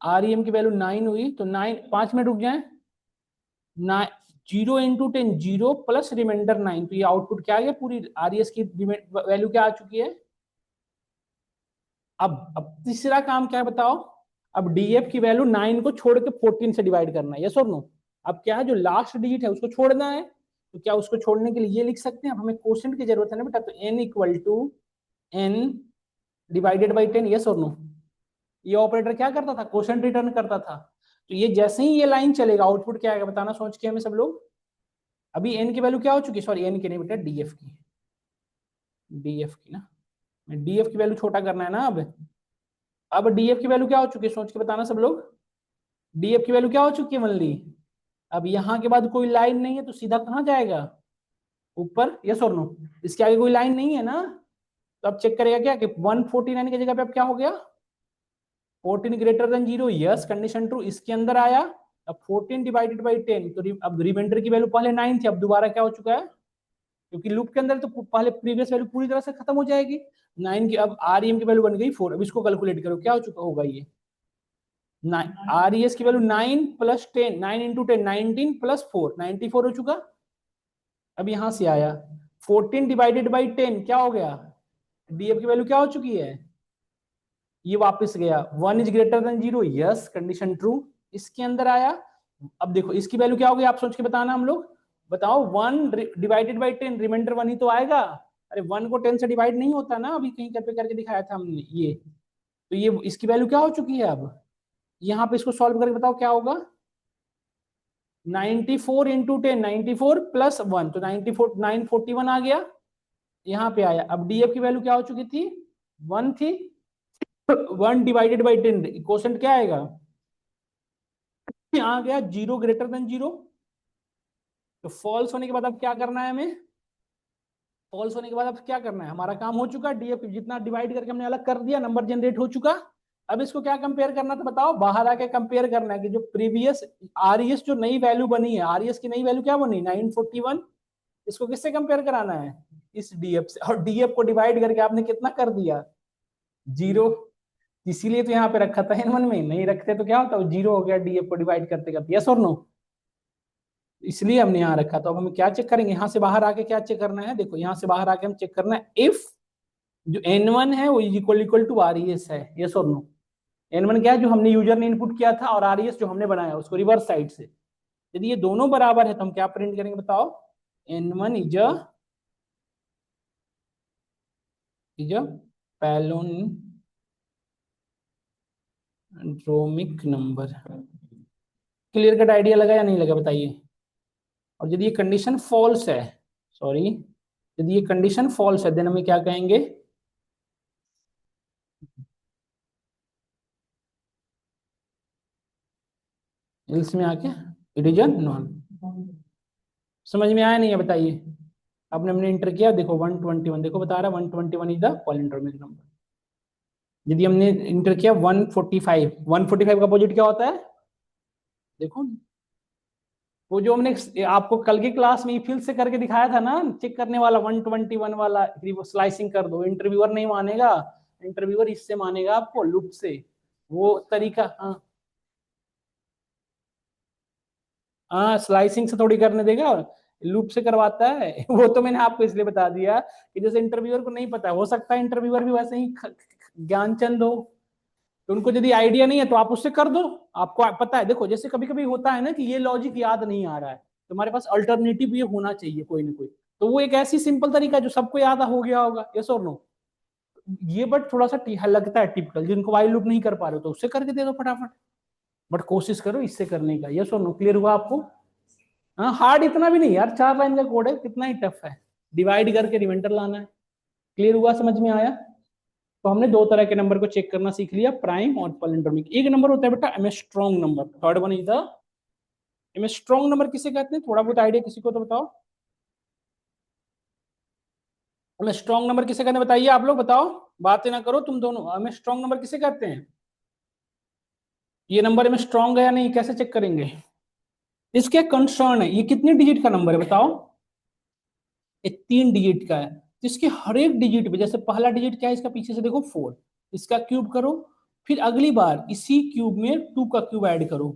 REM की वैल्यू 9 हुई, तो 9 5 मिनट रुक जाए, 0 इंटू 10 0 प्लस रिमाइंडर 9, तो ये आउटपुट क्या आ गया, पूरी RES की वैल्यू क्या आ चुकी है। अब तीसरा काम क्या है बताओ, अब DF की वैल्यू 9 को छोड़ के 14 से डिवाइड करना है, यस और नो। अब क्या है, जो लास्ट डिजिट है उसको छोड़ना है, तो क्या उसको छोड़ने के लिए ये लिख सकते हैं, अब हमें क्वोशंट की जरूरत है ना बेटा, तो n equal to n divided by 10, yes और नो। ये ऑपरेटर क्या करता था, क्वोशंट रिटर्न करता था। तो ये जैसे ही ये लाइन चलेगा, आउटपुट क्या आएगा बताना सोच के हमें सब लोग। अभी n की वैल्यू क्या हो चुकी है, सॉरी n की नहीं बेटा, DF की, DF की ना, DF की वैल्यू छोटा करना है ना। अब DF की वैल्यू क्या हो चुकी है, सोच के बताना सब लोग। DF की वैल्यू क्या हो चुकी है मनली, अब यहाँ के बाद कोई लाइन नहीं है तो सीधा कहाँ जाएगा, ऊपर, यस और नो। इसके आगे कोई लाइन नहीं है ना, तो अब चेक करेगा क्या कि 149 की जगह पे अब क्या हो गया, 14 greater than 0, yes condition true, इसके अंदर आया। अब 14 डिवाइडेड बाई 10, तो अब रिमाइंडर की वैल्यू पहले 9 थी, अब दोबारा क्या हो चुका है, क्योंकि लूप के अंदर तो पहले प्रीवियस वैल्यू पूरी तरह से खत्म हो जाएगी 9 की, अब REM की वैल्यू बन गई 4। अब इसको कैलकुलेट करो क्या हो चुका होगा ये, RES की वैल्यू 9 प्लस 10, 9 इंटू 10 19 प्लस 4 94 हो चुका। अब यहां से आया 14 डिवाइडेड बाई 10 क्या हो गया, DF की वैल्यू क्या हो चुकी है, ये वापस गया 1 is greater than 0, yes condition true. इसके अंदर आया, अब देखो इसकी वैल्यू क्या होगी आप सोच के बताना, हम लोग बताओ, 1 डिवाइडेड बाई 10, रिमाइंडर 1 ही तो आएगा। अरे 1 को 10 से डिवाइड नहीं होता ना, अभी कहीं पे करके दिखाया था हमने ये, तो ये इसकी वैल्यू क्या हो चुकी है। अब यहाँ पे इसको सॉल्व करके बताओ क्या होगा, 94 इंटू 10, 94 प्लस 1, तो 94 941 आ गया, यहाँ पे आया। अब DF की वैल्यू क्या हो चुकी थी, 1 थी, 1 डिवाइडेड बाई 10, क्वोशंट क्या आएगा, आ गया 0 ग्रेटर देन 0। तो फॉल्स होने के बाद अब क्या करना है हमें, फॉल्स होने के बाद अब क्या करना है, हमारा काम हो चुका, DF जितना डिवाइड करके हमने अलग कर दिया, नंबर जनरेट हो चुका। अब इसको क्या कंपेयर करना था बताओ, बाहर आके कंपेयर करना है कि जो प्रीवियस RES जो नई वैल्यू बनी है, RES की नई वैल्यू क्या बनी 941, इसको किससे कंपेयर कराना है, इस DF से, और DF को डिवाइड करके आपने कितना कर दिया 0, इसीलिए तो यहाँ पे रखा था N1 में, नहीं रखते तो क्या होता है 0 हो गया DF को डिवाइड करते करते, यस और नो, इसलिए हमने यहाँ रखा। तो अब हम क्या चेक करेंगे, यहाँ से बाहर आके क्या चेक करना है, देखो यहाँ से बाहर आके हम चेक करना है इफ जो N1 है वो इक्वल टू RES है, यस और नो। N1 क्या है, जो हमने यूजर ने इनपुट किया था, और RES जो हमने बनाया उसको रिवर्स साइड से, यदि ये दोनों बराबर है तो हम क्या प्रिंट करेंगे बताओ, N1 is a palindromic number. Clear cut idea लगा या नहीं लगा बताइए। और यदि ये कंडीशन फॉल्स है, सॉरी, यदि ये कंडीशन फॉल्स है देन हमें क्या कहेंगे, एल्स में आके इट इज अ नॉन। समझ में आया नहीं है बताइए। आपने हमने इंटर किया, देखो 121, देखो बता रहा है 121 इज द पॉलिंड्रोमिक नंबर। यदि हमने इंटर किया 145, 145 का अपोजिट क्या होता है, देखो वो जो हमने आपको कल की क्लास में फिल से करके दिखाया था ना, चेक करने वाला 121 वाला, स्लाइसिंग कर दो, इंटरव्यूअर नहीं मानेगा, इंटरव्यूअर इससे मानेगा आपको लूप से, वो तरीका। हाँ हाँ, स्लाइसिंग से थोड़ी करने देगा, लूप से करवाता है वो तो मैंने आपको इसलिए बता दिया कि जैसे इंटरव्यूअर को नहीं पता, हो सकता है इंटरव्यूअर भी वैसे ही ज्ञानचंद हो, तो उनको यदि आइडिया नहीं है तो आप उससे कर दो, आपको पता है। देखो जैसे कभी कभी होता है ना कि ये लॉजिक याद नहीं आ रहा है, तुम्हारे पास अल्टरनेटिव ये होना चाहिए कोई ना कोई, तो वो एक ऐसी सिंपल तरीका है जो सबको याद हो गया होगा, यस और नो। ये बट थोड़ा सा लगता है टिपिकल, जिनको वाइल लूप नहीं कर पा रहे हो तो उससे करके दे दो फटाफट, बट कोशिश करो इससे करने का, यस और नो। क्लियर हुआ आपको। हाँ, हार्ड इतना भी नहीं यार, 4 लाइन का कोड है, कितना ही टफ है, डिवाइड करके रिमाइंडर लाना है। क्लियर हुआ, समझ में आया। तो हमने दो तरह के नंबर को चेक करना सीख लिया, प्राइम और पैलिंड्रोमिक। एक नंबर होता है बेटा am strong number, third one is the am strong number. किसे कहते हैं, थोड़ा बहुत आइडिया किसी को तो बताओ, एम स्ट्रॉन्ग नंबर किसे कहते हैं बताइए, आप लोग बताओ, बातें ना करो तुम दोनों, एम स्ट्रॉन्ग नंबर किसे कहते हैं, ये नंबर में स्ट्रॉन्ग है या नहीं कैसे चेक करेंगे, इसके कंसर्न है, ये कितने डिजिट का नंबर है बताओ, ये 3 डिजिट का है, तो इसके हर एक डिजिट पे, जैसे पहला डिजिट क्या है इसका, पीछे से देखो 4, इसका क्यूब करो, फिर अगली बार इसी क्यूब में 2 का क्यूब ऐड करो,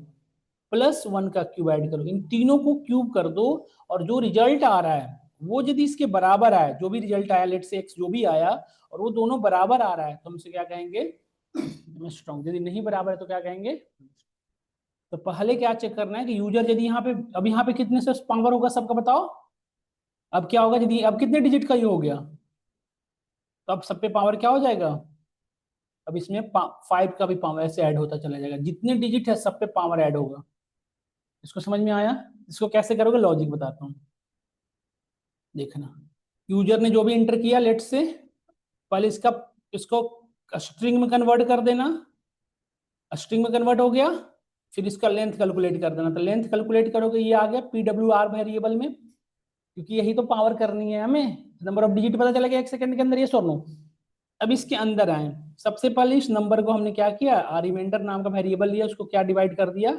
प्लस 1 का क्यूब ऐड करो, इन तीनों को क्यूब कर दो, और जो रिजल्ट आ रहा है वो यदि इसके बराबर आया, जो भी रिजल्ट आया, लेट से एक्स जो भी आया, और वो दोनों बराबर आ रहा है तो हम इसे क्या कहेंगे, स्ट्रॉन्ग। यदि नहीं बराबर है तो क्या कहेंगे। तो पहले क्या चेक करना है कि यूजर यदि यहाँ पे, अब यहाँ पे कितने से पावर होगा सबका बताओ, अब क्या होगा यदि, अब कितने डिजिट का ये हो गया, तो अब सब पे पावर क्या हो जाएगा, अब इसमें 5 का भी पावर ऐसे ऐड होता चला जाएगा, जितने डिजिट है सब पे पावर ऐड होगा। इसको समझ में आया। इसको कैसे करोगे, लॉजिक बताता हूँ, देखना। यूजर ने जो भी इंटर किया, लेट से पहले इसको स्ट्रिंग में कन्वर्ट कर देना, स्ट्रिंग में कन्वर्ट हो गया, फिर इसका लेंथ कैलकुलेट कर देना। तो लेंथ कैलकुलेट करोगे, ये आ गया PWR वेरिएबल में, क्योंकि यही तो पावर करनी है हमें। नंबर ऑफ डिजिट पता चलेगा 1 सेकंड के अंदर, ये सो नो। अब इसके अंदर आए, सबसे पहले इस नंबर को हमने क्या किया, रिमाइंडर नाम का वेरिएबल लिया, उसको क्या डिवाइड कर दिया,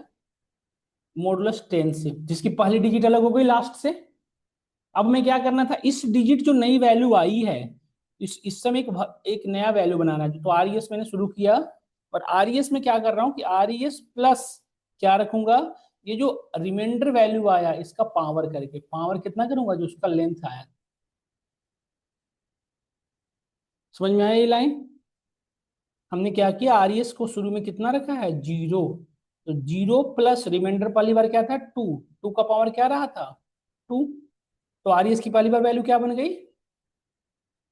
मॉडुलस 10 से, जिसकी पहली डिजिट अलग हो गई लास्ट से। अब मैं क्या करना था, इस डिजिट जो नई वैल्यू आई है, इस समय एक नया वैल्यू बनाना है। तो आरईएस मैंने शुरू किया, और आरईएस में क्या कर रहा हूं कि आरईएस प्लस क्या रखूंगा, ये जो रिमाइंडर वैल्यू आया इसका पावर करके, पावर कितना करूंगा, जो उसका लेंथ आया। समझ में आया ये लाइन? हमने क्या किया, आरईएस को शुरू में कितना रखा है, 0। तो 0 प्लस रिमाइंडर पहली बार क्या था, 2। 2 का पावर क्या रहा था, 2। तो आरईएस की पहली बार वैल्यू क्या बन गई,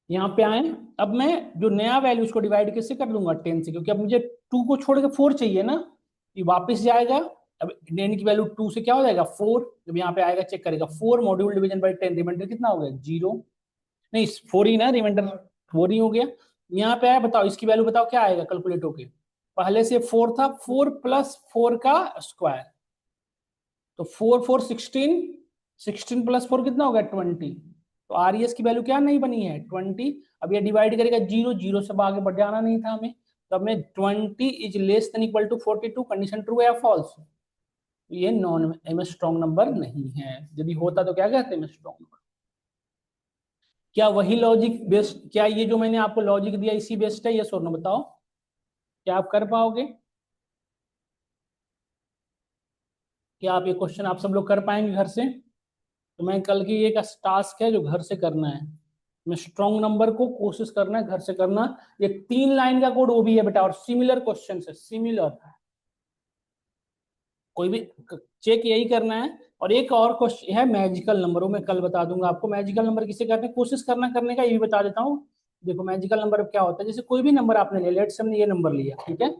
यहाँ पे आए। अब मैं जो नया वैल्यू उसको डिवाइड किससे कर दूंगा, 10 से, क्योंकि अब मुझे 2 को छोड़ के 4 चाहिए ना, ये वापस जाएगा। अब 10 की वैल्यू 2 से क्या हो जाएगा, 4। जब यहाँ पे आएगा चेक करेगा, 4 मॉड्यूल डिवीजन बाई 10, रिमाइंडर कितना हो गया, 0। नहीं 4 ही ना, रिमाइंडर 4 ही हो गया। यहाँ पे आया, बताओ इसकी वैल्यू बताओ क्या आएगा कैलकुलेट होके, पहले से 4 था, 4 प्लस 4 का स्क्वायर, तो 4 4 16, 16 प्लस 4 कितना हो गया, 20। तो आरईएस की वैल्यू क्या नहीं बनी है, 20। अब ये डिवाइड करेगा 0, 0 से आगे बढ़ जाना नहीं था हमें। तो अब मैं 20 is less than equal to 42, condition true है या फॉल्स, ये नॉन एम स्ट्रॉन्ग नंबर नहीं है। यदि होता तो क्या कहते हैं, स्ट्रॉन्ग नंबर। क्या वही लॉजिक बेस्ड, क्या ये जो मैंने आपको लॉजिक दिया इसी बेस्ड है, ये सोनो बताओ, क्या आप कर पाओगे, क्या आप ये क्वेश्चन आप सब लोग कर पाएंगे घर से? तो मैं कल की एक टास्क है जो घर से करना है, मैं स्ट्रॉन्ग नंबर को कोशिश करना है घर से करना। ये 3 लाइन का कोड वो भी है बेटा, और सिमिलर क्वेश्चन है, सिमिलर, कोई भी चेक यही करना है। और एक और क्वेश्चन है मैजिकल नंबर, वो मैं कल बता दूंगा आपको, मैजिकल नंबर किसे कहते हैं, कोशिश करना करने का, ये भी बता देता हूँ। देखो मैजिकल नंबर क्या होता है, जैसे कोई भी नंबर आपने ले लिया, लेट्स से हमने ये नंबर लिया, ठीक है।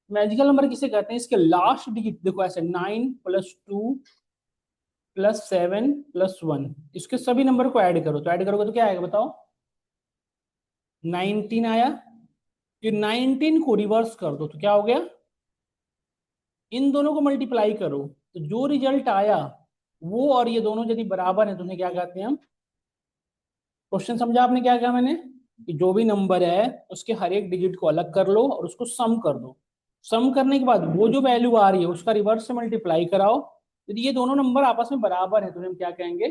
मैजिकल नंबर किसे कहते हैं, इसके लास्ट डिजिट देखो ऐसे 9 + 2 +7 +1, इसके सभी नंबर को ऐड करो, तो ऐड करोगे तो क्या आएगा बताओ, 19 आया। फिर 19 को रिवर्स कर दो तो क्या हो गया, इन दोनों को मल्टीप्लाई करो, तो जो रिजल्ट आया वो और ये दोनों यदि बराबर है तो उन्हें क्या कहते हैं हम, क्वेश्चन समझा आपने क्या कहा मैंने, कि जो भी नंबर है उसके हर एक डिजिट को अलग कर लो और उसको सम कर दो। सम करने के बाद वो जो वैल्यू आ रही है उसका रिवर्स से मल्टीप्लाई कराओ, यदि ये दोनों नंबर आपस में बराबर है तो हम क्या कहेंगे,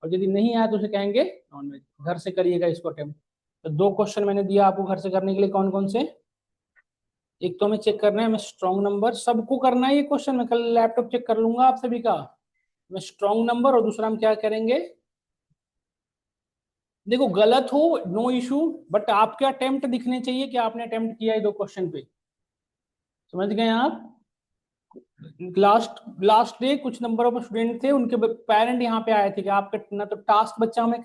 और यदि नहीं आया तो उसे कहेंगे नॉन वेज। घर से करिएगा इसको अटेम्प्ट। तो 2 क्वेश्चन मैंने दिया आपको घर से करने के लिए, कौन कौन से, एक तो हमें चेक करना है, मैं स्ट्रॉन्ग नंबर, सबको करना है ये क्वेश्चन, मैं कल लैपटॉप चेक कर लूंगा आप सभी का। मैं स्ट्रॉन्ग नंबर, और दूसरा हम क्या करेंगे, देखो गलत हो नो इशू, बट आपके अटेम्प्ट दिखने चाहिए कि आपने अटेम्प्ट किया है 2 क्वेश्चन पे। समझ गए आप? लास्ट लास्ट डे कुछ नंबर ऑफ स्टूडेंट थे, उनके पेरेंट यहाँ पे आए थे कि आपका ना तो टास्क बच्चा हमें कर